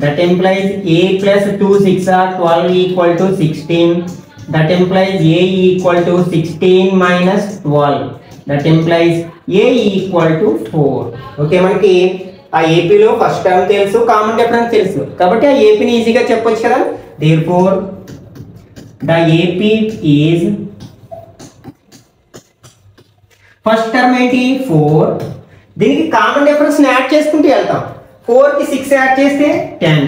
That implies A plus 2 6 or 12 equal to 16. That implies A equal to 16 minus 12. That implies A equal to 4. Okay మనకి ఆ ఏపీలో first term తెలుసు, కామన్ డిఫరెన్స్ తెలుసు, కాబట్టి ఆ ఏపీని ఈజీగా చెప్పొచ్చు కదా. Therefore the AP is first term ఏంటి 4. దీనికి కామన్ డిఫరెన్స్ యాడ్ చేసుకుంటూ వెళ్తాం. 4కి 6 యాడ్ చేస్తే 10,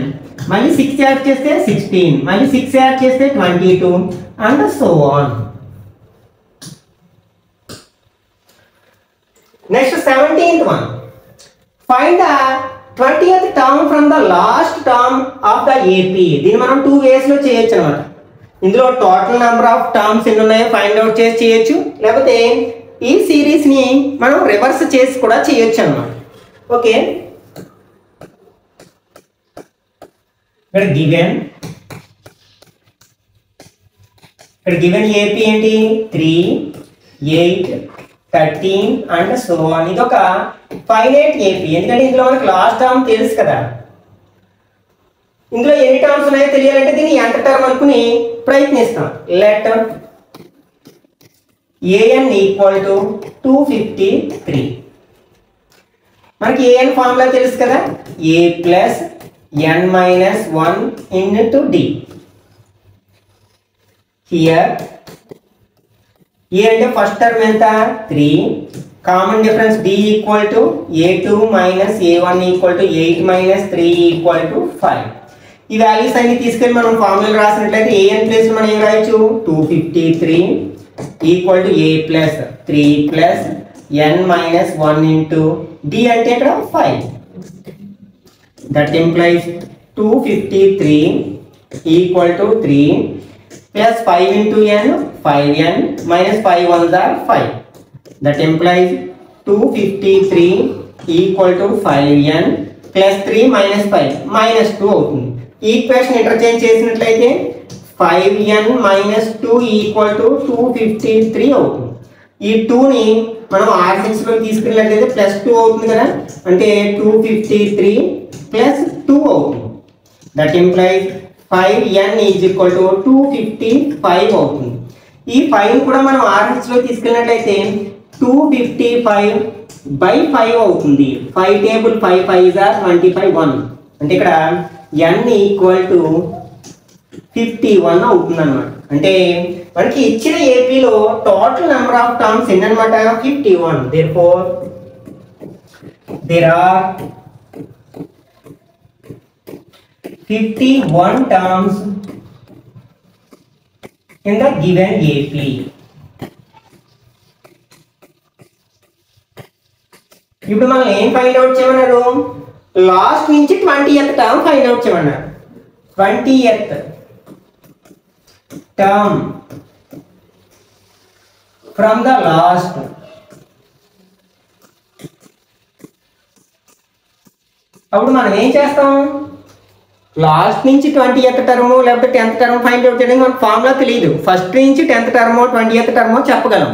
మళ్ళీ 6 యాడ్ చేస్తే 16, మళ్ళీ 6 యాడ్ చేస్తే 22 and so on. Next 17th one. Find the 20th term from the last term of the AP. దీన్ని మనం 2 ways లో చేయొచ్చు అన్నమాట. ఇందులో టోటల్ నెంబర్ ఆఫ్ టర్మ్స్ ఎన్ని ఉన్నాయో ఫైండ్ అవుట్ చేసి చేయొచ్చు, లేకపోతే ఈ సిరీస్ ని మనం రివర్స్ చేసి కూడా చేయొచ్చు అన్నమాట. ఓకే ఇక్కడ గివెన్ ఏపీ ఏంటి 3 8 13 అండ్ సో ఆన్. ఇది ఒక ఫైనైట్ ఏపీ, ఎందుకంటే ఇందులో మనకి లాస్ట్ టర్మ్ తెలుసు కదా. ఇందులో ఎన్ని టర్మ్స్ ఉన్నాయో తెలియాలంటే దీన్ని ఎంత టర్మ్ అనుకుని ప్రయత్నిస్తాం. Let an equal to 253. మనకి an ఫార్ములా తెలుసు కదా A plus n minus 1 into D. Here A అంటే ఫస్ట్ టర్మ్ ఎంత 3, common difference D equal to A2 minus A1 equal to 8 minus 3 equal to 5. ఈ వాల్యూస్ అన్ని తీసుకెళ్ళి మనం ఫార్ములా రాసినట్లయితే an ప్లేస్ మనం ఏం రాయొచ్చు 253 equal to A plus 3 plus n minus 1 into D అంటే ఇక్కడ 5. That implies 253 equal to 3 plus 5 into n 5n minus 5 ones are 5. That implies 253 equal to 5n plus 3 minus 5 minus 2 అవుతుంది. Equation interchange చేసినట్లయితే 5n minus 2 equal to 253 అవుతుంది. ఈ 2ని మనం R6 లో తీసుకెళ్ళినట్లయితే plus 2 అవుతుంది కదా, అంటే 253 ప్లస్ 2 అవుతుంది. That implies 5n is equal to 255 అవుతుంది. ఈ 5 కూడా మనం RH లో తీసుకెళ్ళినట్లయితే 255/5 అవుతుంది. 5 టేబుల్ 5 5 25 1 అంటే ఇక్కడ n ఈక్వల్ టు 51 అవుతుంది అనమాట. అంటే మనకి ఇచ్చిన ఏపీలో టోటల్ నెంబర్ ఆఫ్ టర్మ్స్ ఎన్ని అనమాట 51. therefore there are 51 terms in the given AP. ఇప్పుడు మనం ఏం ఫైండ్ అవుట్ చేయమన్నారు, లాస్ట్ నుంచి 20th టర్మ్ ఫైండ్ అవుట్ చేయమన్నారు. 20th term from the last. అప్పుడు మనం ఏం చేస్తాం, లాస్ట్ నుంచి 20th టర్మ్ లేకపోతే 10th టర్మ్ ఫైండ్ అవుట్ చేయడానికి మనకు ఫార్ములా తెలియదు. ఫస్ట్ నుంచి 10th టర్మ్ 20th టర్మ్ చెప్పగలం.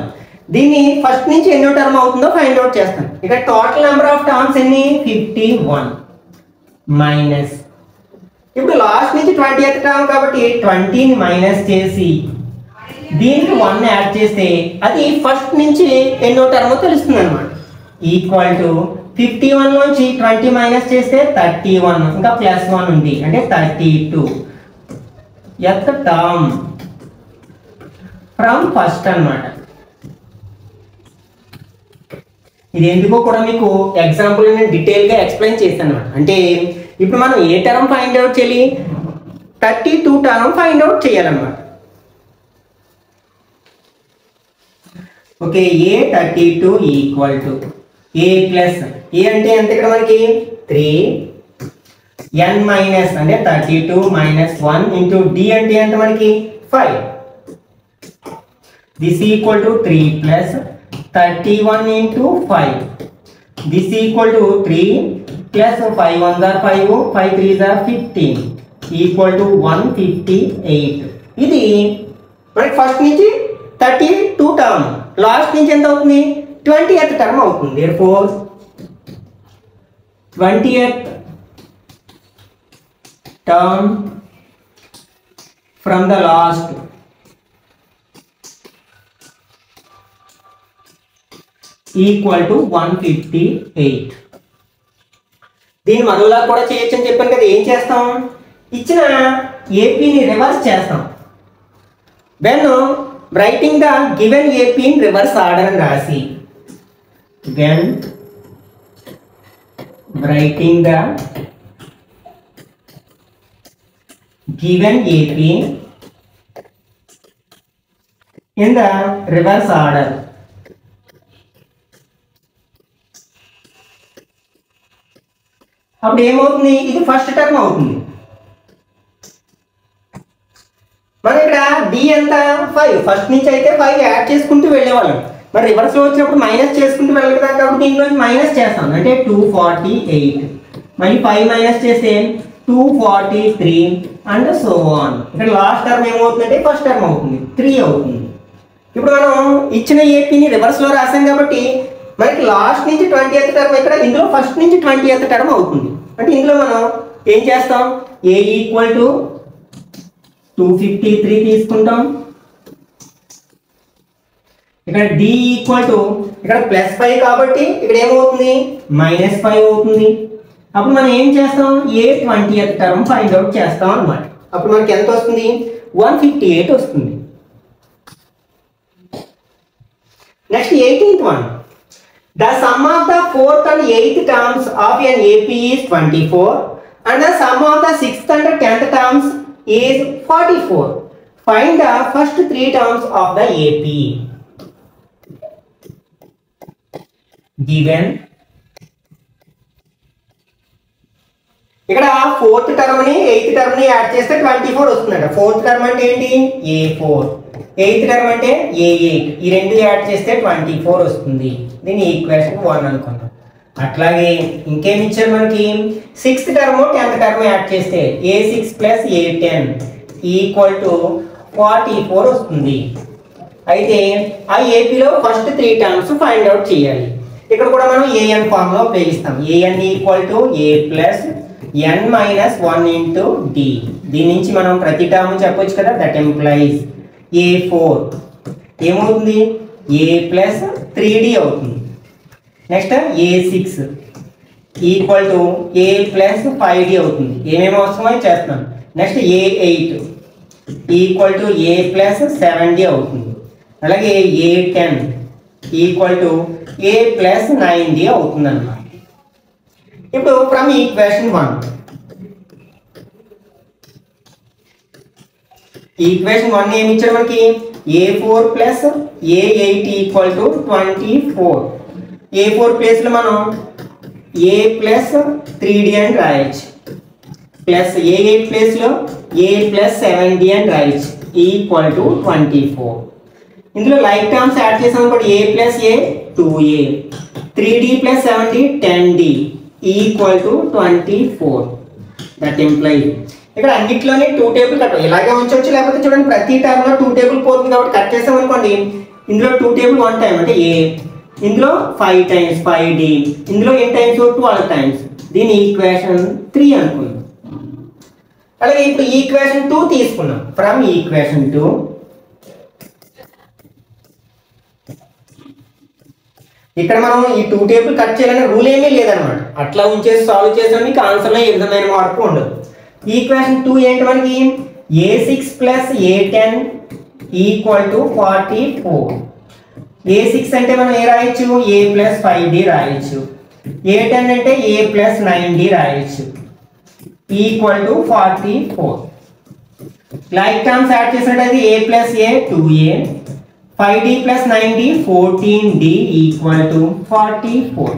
దీన్ని ఫస్ట్ నుంచి ఎన్నో టర్మ్ అవుతుందో ఫైండ్ అవుట్ చేస్తాం. ఇక్కడ టోటల్ నెంబర్ ఆఫ్ టర్మ్స్ ఎన్ని 51 మైనస్, ఇప్పుడు లాస్ట్ నుంచి 20th టర్మ్ కాబట్టి 20ని మైనస్ చేసి దీనికి 1 యాడ్ చేస్తే అది ఫస్ట్ నుంచి ఎన్నో టర్మ్ తెలుస్తుంది అనమాట. ఈక్వల్ టు 51 నుంచి 20 మైనస్ చేస్తే 31 ఇంకా ప్లస్ 1 ఉంది అంటే 32 ఎత్ టర్మ్ ఫ్రమ్ ఫస్ట్ అన్నమాట. ఇది ఎందుకో కూడా మీకు ఎగ్జాంపుల్ నేను డీటెయిల్ గా ఎక్స్ప్లెయిన్ చేశాను అనమాట. అంటే ఇప్పుడు మనం ఏ టర్మ్ ఫైండ్ అవుట్ చేయాలి, 32 టర్మ్ ఫైండ్ అవుట్ చేయాలన్నమాట. Okay, a 32 equal to a plus a అంటే ఎంత ఇక్కడ మనకి 3 n మైనస్ అంటే 32 మైనస్ 1 ఇంటూ డి అంటే ఎంత మనకి 5. This equal to 3 plus 31 into 5. This equal to 3 plus 5 1 are 5 5 3 are 15 equal to 158. ఇది మనకి ఫస్ట్ నుంచి 32 టర్మ్, లాస్ట్ నుంచి ఎంత అవుతుంది 20th టర్మ్ అవుతుంది. therefore 20th term from the last equal to 158. దీన్ని మరోలా కూడా చేయొచ్చు అని చెప్పాను కదా. ఏం చేస్తాం, ఇచ్చిన ఏపీని రివర్స్ చేస్తాం. When writing the given AP in reverse order అని రాసి, when writing the given AP in the reverse order, అప్పుడు ఏమవుతుంది, ఇది ఫస్ట్ టర్మ్ అవుతుంది. మన ఇక్కడ డి ఎంత 5, ఫస్ట్ నుంచి అయితే 5 యాడ్ చేసుకుంటూ వెళ్ళేవాళ్ళం. మరి రివర్స్ లో వచ్చినప్పుడు మైనస్ చేసుకుంటూ వెళ్ళాలి కదా, కాబట్టి దీనిలో మైనస్ చేస్తాం అంటే 248. మళ్ళీ 5 మైనస్ చేస్తే 243 అండ్ సో ఆన్. ఇక్కడ లాస్ట్ టర్మ్ ఏమవుతుందంటే ఫస్ట్ టర్మ్ అవుతుంది 3 అవుతుంది. ఇప్పుడు మనం ఇచ్చిన ఏపీని రివర్స్ లో రాసాం కాబట్టి మనకి లాస్ట్ నుంచి 20th టర్మ్ ఇక్కడ, ఇందులో ఫస్ట్ నుంచి 20th టర్మ్ అవుతుంది. అంటే ఇందులో మనం ఏం చేస్తాం, ఏ ఈక్వల్ టు 253 తీసుకుంటాం. ఇక్కడ డి ఈక్వల్ టు ఇక్కడ +5 కాబట్టి ఇక్కడ ఏమవుతుంది -5 అవుతుంది. అప్పుడు మనం ఏం చేస్తాం, ఏ 20th టర్మ్ ఫైండ్ అవుట్ చేస్తాం అన్నమాట. అప్పుడు మనకి ఎంత వస్తుంది 158 వస్తుంది. Next 18th one, the sum of the 4th and 8th terms of an AP is 24 and the sum of the 6th and 10th terms is 44. Find the first 3 terms of the AP. Given ఇక్కడ 4th term ని 8th term ని add చేస్తే 24 వస్తుందంట. 4th term అంటే ఏంటి A4, 8th term అంటే A8, ఈ రెండు యాడ్ చేస్తే 24 వస్తుంది. దీని ఈక్వేషన్ 1 అనుకుంటాం. అట్లాగే ఇంకేం ఇచ్చారు మనకి, 6th term 10th term add చేస్తే A6 plus A10 equal to 44 వస్తుంది. అయితే ఆ ఏపీలో ఫస్ట్ 3 టర్మ్స్ ఫైండ్ అవుట్ చేయాలి. ఇక్కడ కూడా మనం an ఫార్ములా ఉపయోగిస్తాం. an equal to a plus n minus 1 into d. దీని నుంచి మనం ప్రతి టర్మ్ చెప్పొచ్చు కదా. దట్ ఎంప్లాయిస్ A4 ఏమవుతుంది ఏ ప్లస్ 3d అవుతుంది. Next A6 equal to a plus 5d అవుతుంది. ఏమేమి అవసరమో చేస్తున్నాం. Next A8 equal to a plus 7d అవుతుంది. అలాగే A10 equal to a plus 9d అవుతుంది అన్నమాట. ఇప్పుడు ఫ్రమ్ ఈక్వేషన్ 1 ఈక్వేషన్ 1 ఏమి ఇచ్చాడు మనకి A4 plus A8 equal to 24. A4 place లో మనం ఏ ప్లస్ 3d అని రాయొచ్చు, ప్లస్ A8 ప్లేస్ లో ఏ ప్లస్ 7d అని రాయొచ్చు ఈక్వల్ టు 24. ఇందులో లైక్ టర్మ్స్ యాడ్ చేసాం. A plus a 2a, 3d plus 7d 10d equal to 24. That implies ఇక్కడ అన్నిట్లోనే 2 టేబుల్ కట్ ఇలాగే ఉంచవచ్చు, లేకపోతే చూడండి ప్రతి టర్మ్ లో 2 టేబుల్ పోతుంది కాబట్టి కట్ చేసాం అనుకోండి. ఇందులో 2 టేబుల్ 1 టైం అంటే ఏ, ఇందులో 5 టైమ్స్ 5d, ఇందులో ఎన్ని టైమ్స్ 12 టైమ్స్. దీని ఈక్వేషన్ 3 అనుకుందాం. అలాగే ఇప్పుడు ఈక్వేషన్ 2 తీసుకున్నాం. ఫ్రమ్ ఈక్వేషన్ 2 ఇక్కడ మనం ఈ 2 టేబుల్ కట్ చేయాలనే రూల్ ఏమీ లేదనమాట. అట్లా ఉంచేసి సాల్వ్ చేసాం, మీకు ఆన్సర్లో ఏ విధమైన మార్పు ఉండదు. ఈక్వేషన్ 2 ఏంటి మనకి A6 plus A10 equal to 44. A6 అంటే మనం ఏ రాయొచ్చు ఏ ప్లస్ 5d రాయొచ్చు, A10 అంటే ఏ ప్లస్ 9d రాయొచ్చు equal to 44. Like terms add చేసినట్టయితే a plus a 2a, 5d plus 9d 14d equal to 44.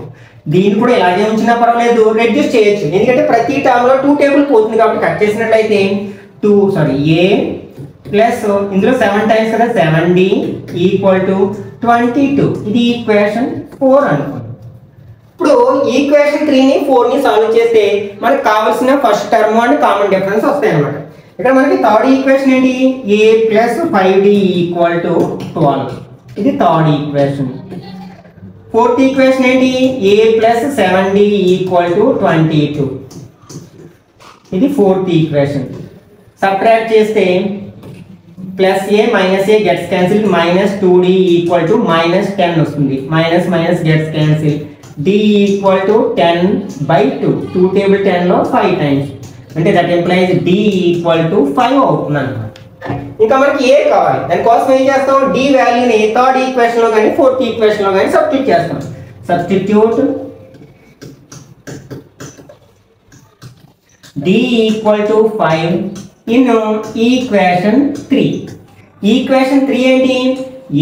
దీన్ని కూడా ఇలాగే ఉంచినా పర్వాలేదు, రెడ్యూస్ చేయొచ్చు. ఎందుకంటే ప్రతి టర్మ్ లో 2 టేబుల్ పోతుంది కాబట్టి కట్ చేసినట్లయితే ఏ ప్లస్ ఇందులో 7 టైమ్స్ కదా 7d ఈక్వల్ టు 22. ఇది ఈక్వేషన్ 4 అనుకోండి. ఇప్పుడు ఈక్వేషన్ 3ని 4ని సాల్వ్ చేస్తే మనకు కావాల్సిన first term and common difference వస్తాయి అన్నమాట. ఇక్కడ మనకి థర్డ్ ఈక్వేషన్ ఏంటి a plus 5d equal to 12. ఇది థర్డ్ ఈక్వేషన్. ఫోర్త్ ఈక్వేషన్ ఏంటి a plus 7d equal to 22. ఇది ఫోర్త్ ఈక్వేషన్. సబ్ట్రాక్ట్ చేస్తే plus A minus A gets cancel, minus 2d equal to minus 10 వస్తుంది. Minus minus gets cancel, d equal to 10/2. 2 table 10 లో 5 times అంటే that implies d equal to 5 అవుతుంది అన్నమాట. ఇంకా మనకి ఏ కావాలి, దానికోసం ఏం చేస్తాం d వాల్యూని థర్డ్ ఈక్వేషన్ లో కానీ ఫోర్త్ ఈక్వేషన్ లో కానీ సబ్స్టిట్యూట్ చేస్తాం. Substitute d equal to 5 in equation 3. Equation 3 ఏంటి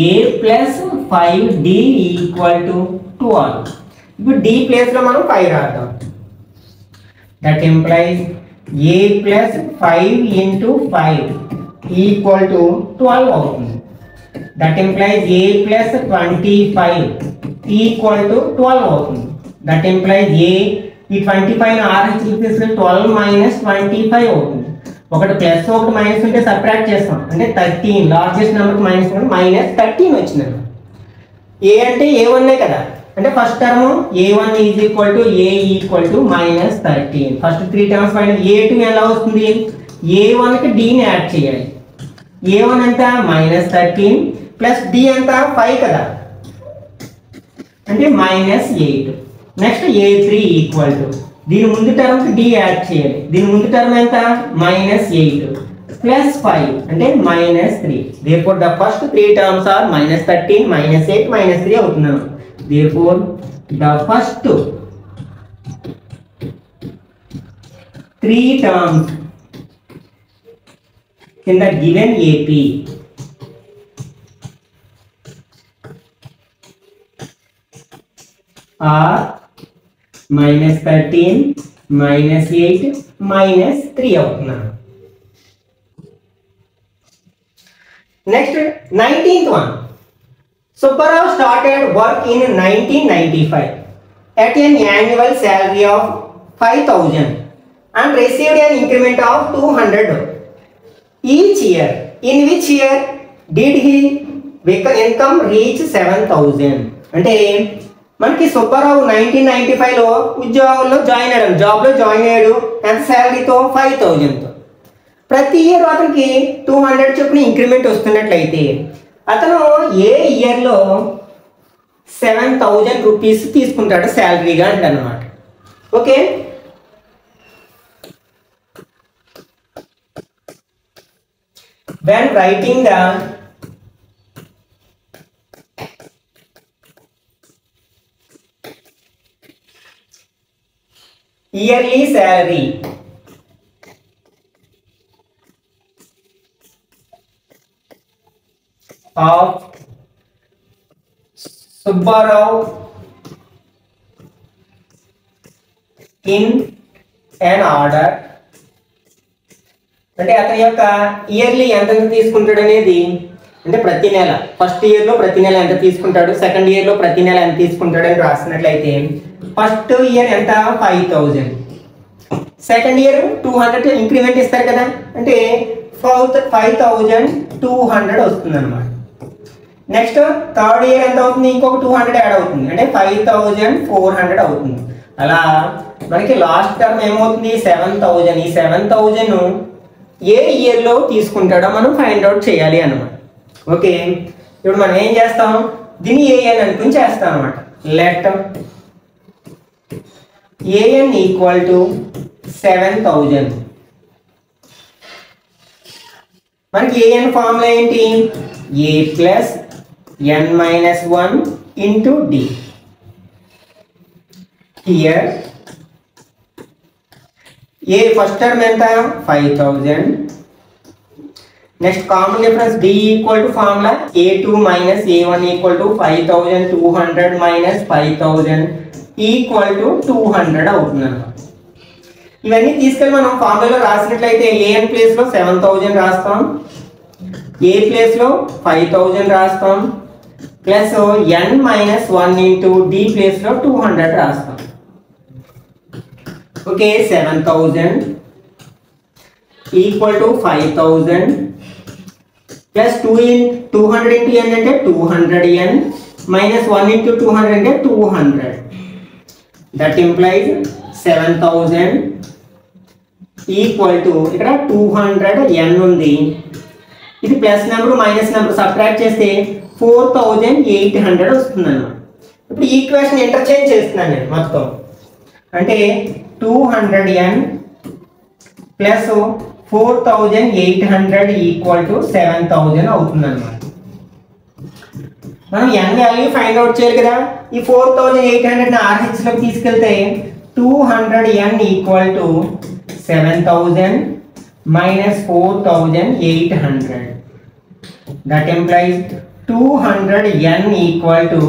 a plus 5d equal to 12. ఇప్పుడు d ప్లేస్ లో మనం 5 రాద్దాం. That implies A plus 5 into 5 equal to 12 అవుతుంది. That implies A plus 25 equal to 12 అవుతుంది. దట్ ఇంప్లైజ్ ఏ ఈ 25 RH తీసుకుని 12 మైనస్ 25 అవుతుంది. ఒకటి ప్లస్ ఒకటి మైనస్ ఉంటే సబ్ట్రాక్ట్ చేస్తాం అంటే 13. లార్జెస్ట్ నెంబర్ మైనస్ మైనస్ 13 వచ్చింది. ఏ అంటే A1 కదా, అంటే first term A1 is equal to A equal to minus 13. First 3 terms పైన A2 ఎలా వస్తుంది A1కి Dని యాడ్ చేయాలి. A1 ఎంత మైనస్ 13 ప్లస్ D ఎంత 5 కదా అంటే minus 8. Next A3 equal to దీని ముందు టర్మ్కి D యాడ్ చేయాలి. దీని ముందు టర్మ్ ఎంత మైనస్ 8 ప్లస్ 5 అంటే minus 3. therefore the first 3 terms are minus 13 minus 8 minus 3 అవుతున్నాను. therefore the first 3 terms in the given AP are minus 13 minus 8 minus 3 అవుతున్నాను. Next 19th one. Subbarao started work in 1995 at an annual salary of 5,000 and received an increment of 200 each year. In which year did his income reach 7,000? అంటే మనకి సుబ్బారావు 1995 లో ఉద్యోగంలో join అయ్యాడు, జాబ్లో join అయ్యాడు. ఎంత శాలరీతో 5,000తో. ప్రతి ఇయర్ అతనికి 200 చొప్పున ఇంక్రిమెంట్ వస్తున్నట్లయితే అతను ఏ ఇయర్లో 7,000 రూపీస్ తీసుకుంటాడు శాలరీగా అంటనమాట. Okay, when writing the yearly salary of Subbarao in an order, అంటే అతని యొక్క ఇయర్లీ ఎంత తీసుకుంటాడు అనేది, అంటే ప్రతి నెల ఫస్ట్ ఇయర్లో ప్రతి నెల ఎంత తీసుకుంటాడు, సెకండ్ ఇయర్లో ప్రతి నెల ఎంత తీసుకుంటాడు అని రాసినట్లయితే ఫస్ట్ ఇయర్ ఎంత 5,000, సెకండ్ ఇయర్ 200 ఇంక్రిమెంట్ ఇస్తారు కదా, అంటే 5,200 వస్తుంది అనమాట. నెక్స్ట్ థర్డ్ ఇయర్ ఎంత అవుతుంది, ఇంకొక 200 యాడ్ అవుతుంది, అంటే 5,400 అవుతుంది. అలా మనకి లాస్ట్ టర్మ్ ఏమవుతుంది 7,000. ఈ 7,000 ఏ ఇయర్లో తీసుకుంటాడో మనం ఫైండ్ అవుట్ చేయాలి అన్నమాట. ఓకే, ఇప్పుడు మనం ఏం చేస్తాం, దీన్ని ఏఎన్ అనుకుని చేస్తాం అనమాట. Let AN equal to 7,000. మనకి ఏఎన్ ఫార్ములా ఏంటి, a plus n minus 1 into d. Here a first term enta 5,000. Next common difference d equal to formula a2 minus a1 equal to 5,200 minus 5,000 equal to 200 అవుతుంది అన్నమాట. ఇవన్నీ తీసుకెళ్ళి మనం ఫార్ములాలో రాసినట్లయితే an place లో 7,000 రాస్తాం, a place లో 5,000 రాస్తాం, plus n minus 1 into d place లో 200 రాస్తాం. Okay, 7,000 equal to 5,000 plus 200 into n అంటే 200n మైనస్ 1 ఇంటూ 200 అంటే 200. దట్ ఇంప్లైజ్ 7,000 ఈక్వల్ టు ఇక్కడ 200n ఉంది, ఇది plus number minus number subtract చేస్తే 4,800 వస్తుంది అన్నమాట. ఇప్పుడు ఈక్వేషన్ ఇంటర్చేంజ్ చేస్తున్నాను నేను మొత్తం, అంటే 200n ప్లస్ 4,800 ఈక్వల్ టు 7,000 అవుతుంది అన్నమాట. మనం n వాల్యూ ఫైండ్ అవుట్ చేయాలి కదా, ఈ 4,800 RH లోకి తీసుకెళ్తే 200n equal to 7,000 minus 4,800. That implies 200n equal to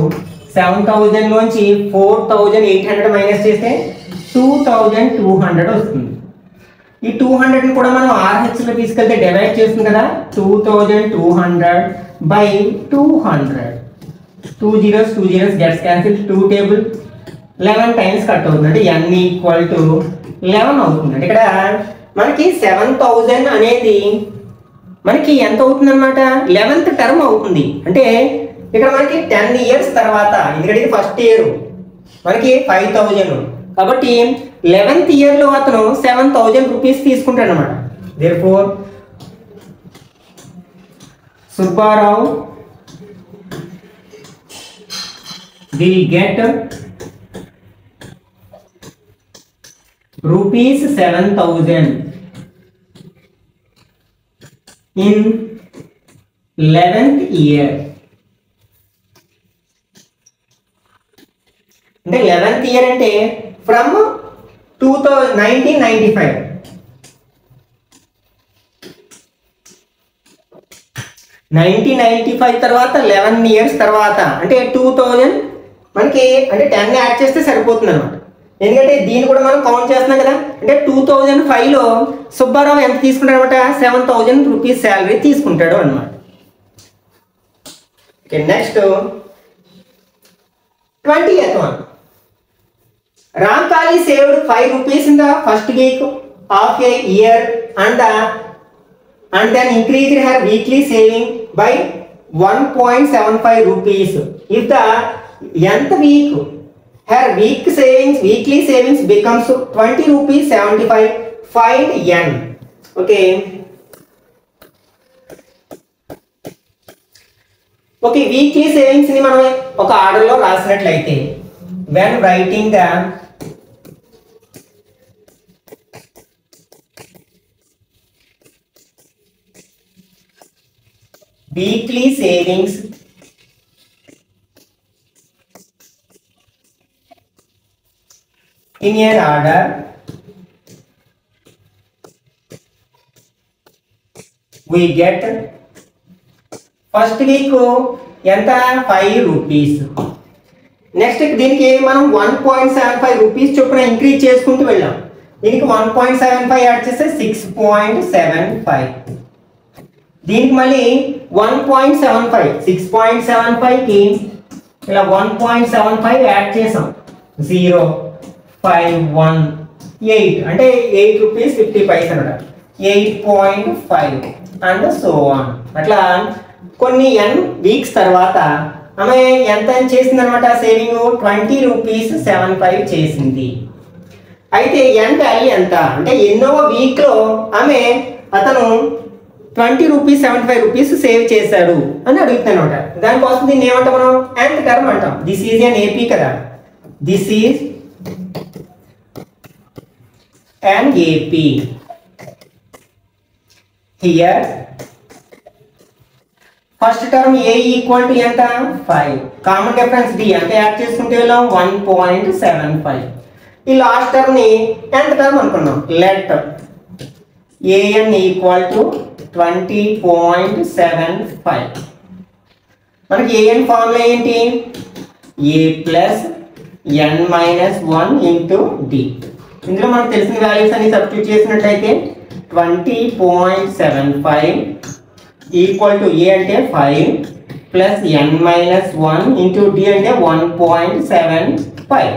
7,000 లోంచి 4,800 మైనస్ చేస్తే 2,200 వస్తుంది. ఈ 200 కూడా మనం RH లో తీసుకెళ్తే డివైడ్ చేస్తుంది కదా, 2,200 by 200. 2 zeros gets cancelled, 2 table 11 times cut అవుతుంది, అంటే n ఈక్వల్ టు 11 అవుతుంది. అంటే ఇక్కడ మనకి 7,000 అనేది మనకి ఎంత అవుతుంది అనమాట, 11th టర్మ్ అవుతుంది. అంటే ఇక్కడ మనకి 10 years తర్వాత, ఎందుకంటే ఇది ఫస్ట్ ఇయర్ మనకి 5,000, కాబట్టి 11th ఇయర్లో అతను 7,000 రూపీస్ తీసుకుంటాడు అనమాట. Therefore Subbarao will get rupees 7,000 in 11th year. అంటే 11th ఇయర్ అంటే ఫ్రమ్ 1995. 1995 తర్వాత 11 years తర్వాత అంటే 2000 మనకి అంటే 10 యాడ్ చేస్తే సరిపోతుంది అనమాట. ఎందుకంటే దీన్ని కూడా మనం కౌంట్ చేస్తున్నాం కదా, అంటే 2005లో సుబ్బారావు ఎంత తీసుకుంటాడు అనమాట, 7,000 రూపీస్ శాలరీ తీసుకుంటాడు అనమాట. Okay, next 20th one. Ramkali saved 5 rupees in the first week of a year and then increased her weekly saving by 1.75 rupees. If the nth week her weekly savings becomes 20 rupees 75, find n. Okay, okay, weekly savings ని మనం ఒక order లో రాసినట్లయితే when writing the weekly savings in an order we get first week ఎంత 5 rupees. Next దీనికి మనం 1.75 rupees చొప్పున increase చేసుకుంటూ వెళ్ళాం. దీనికి 1.75 యాడ్ చేస్తే 6.75. దీనికి మళ్ళీ 1.75 6.75 కి ఇలా 1.75 యాడ్ చేసాం. 0.518 అంటే 8 రూపీస్ 50 పైసలు అన్నమాట. 8.5 అండ్ సో ఆన్. అట్లా కొన్ని n వీక్స్ తర్వాత ఆమె ఎంత చేసింది అనమాట సేవింగ్ 20 రూపీస్ 75 చేసింది. అయితే n వాల్యూ ఎంత అంటే ఎన్నోవ వీక్ లో అతను 20 రూపీస్ 75 రూపీస్ సేవ్ చేశాడు అని అడుగుతాను అనమాట. దానికోసం దీన్ని ఏమంటాం మనం nth టర్మ్ అంటాం. దిస్ ఈజ్ ఎన్ ఏపీ కదా, this is an AP. Here first term A equal to ఎంత 5. కామన్ డిఫరెన్స్ D అంటే యాడ్ చేసుకుంటే వెళ్ళాం 1.75. ఈ లాస్ట్ టర్మ్ ని nth టర్మ్ అనుకున్నాం. Let AN equal to 20.75. మనకి AN ఫార్ములా ఏంటి? A plus n minus 1 into D. ఇందులో మనకు తెలిసిన వాల్యూస్ అన్ని సబ్స్టిట్యూట్ చేసినట్లయితే 20.75 ఈక్వల్ టు ఏ అంటే 5 plus n minus 1 into D అంటే 1.75.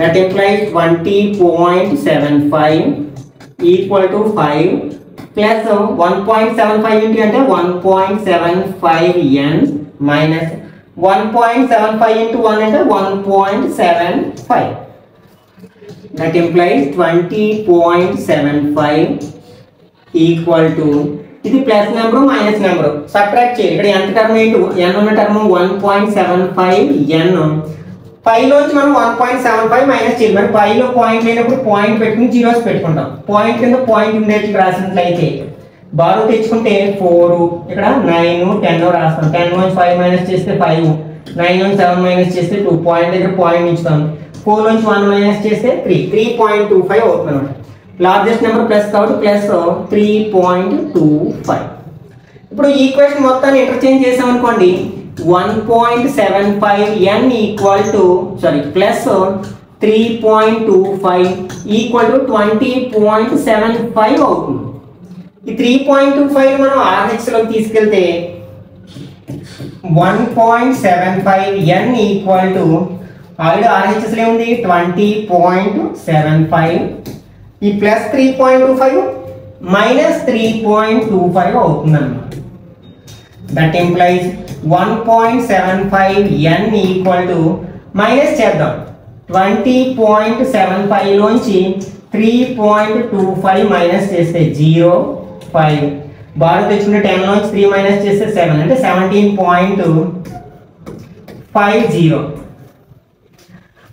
That implies 20.75 equal to 5 plus 1.75 into అంటే 1.75n మైనస్ 1.75 ఇంటూ 1 అంటే 1.75. That implies 20.75 equal to ఇది plus number minus number subtract చేయాలి. ఇక్కడ ఎంత టర్మ్ ఏంటి n ఉన్న టర్మ్ 1.75n. 5 లోంచి మనం 1.75 మైనస్ చేయాలి. మరి 5 లో పాయింట్ లేనప్పుడు పాయింట్ పెట్టుకుని జీరోస్ పెట్టుకుంటాం. పాయింట్ కింద పాయింట్ ఉండేట్లు రాసినట్లయితే బారో తెచ్చుకుంటే 4 ఇక్కడ 9 10 రాస్తాం. 10 నుంచి 5 మైనస్ చేస్తే 5, 9 నుంచి 7 మైనస్ చేస్తే 2, పాయింట్ దగ్గర పాయింట్ ఇచ్చుతాం. 4 నుంచి 1 మైనస్ చేస్తే 3.25 అవుతుంది అన్నమాట. లార్జెస్ట్ నెంబర్ ప్లస్ కాబట్టి ప్లస్ 3.25. ఇప్పుడు ఈక్వేషన్ మొత్తాన్ని ఇంటర్చేంజ్ చేసాం అనుకోండి 1.75n equal to plus 3.25 equal to 20.75 అవుతుంది. ఈ 3.25 మనం RH లోకి తీసుకెళ్తే 1.75n equal to already RHS లో ఉంది 20.75 ఈ ప్లస్ 3.25 మైనస్ 3.25 అవుతుంది అన్నమాట. That implies 1.75n equal to minus చేద్దాం 20.75 లోంచి 3.25 మైనస్ చేస్తే 0.5. బాగా తెచ్చుకుంటే 10 లోంచి 3 మైనస్ చేస్తే 7 అంటే 17.50.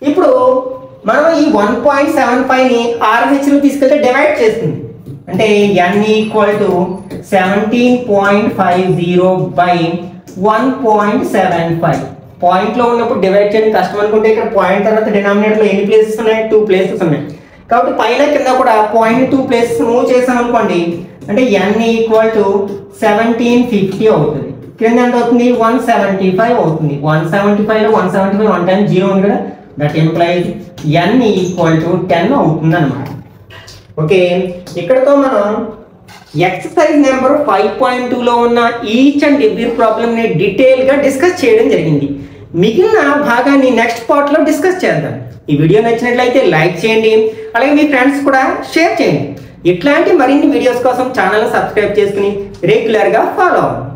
ఇప్పుడు మనం ఈ 1.75 ని RH లో తీసుకెళ్తే డివైడ్ చేస్తుంది. అంటే n equal to 17.50 by 1.75. Point లో ఉన్నప్పుడు డివైడ్ చేయడం కష్టం అనుకుంటే ఇక్కడ పాయింట్ తర్వాత డినామినేటర్ లో ఎన్ని ప్లేసెస్ ఉన్నాయి? 2 ప్లేసెస్ ఉన్నాయి. కాబట్టి పైన కింద కూడా పాయింట్ 2 ప్లేసెస్ మూవ్ చేసాం అనుకోండి అంటే n ఈక్వల్ టు 1750 అవుతుంది. కింద ఎంత అవుతుంది? 175 అవుతుంది. 175 లో 175 1 టైం 0 ఉంది కదా, that implies n equal to 10 అవుతుంది అన్నమాట. ఓకే, ఇక్కడతో మనం ఎక్సర్సైజ్ నెంబర్ 5.2 లో ఉన్న ఈచ్ అండ్ ఎవ్రీ ప్రాబ్లమ్ ని డీటెయిల్ గా డిస్కస్ చేయడం జరిగింది. మిగిలిన భాగాన్ని నెక్స్ట్ పార్ట్ లో డిస్కస్ చేద్దాం. ఈ వీడియో నచ్చినట్లయితే లైక్ చేయండి, అలాగే మీ ఫ్రెండ్స్ కూడా షేర్ చేయండి. ఇట్లాంటి మరిన్ని వీడియోస్ కోసం ఛానల్ సబ్స్క్రైబ్ చేసుకుని రెగ్యులర్ గా ఫాలో అవ్వండి.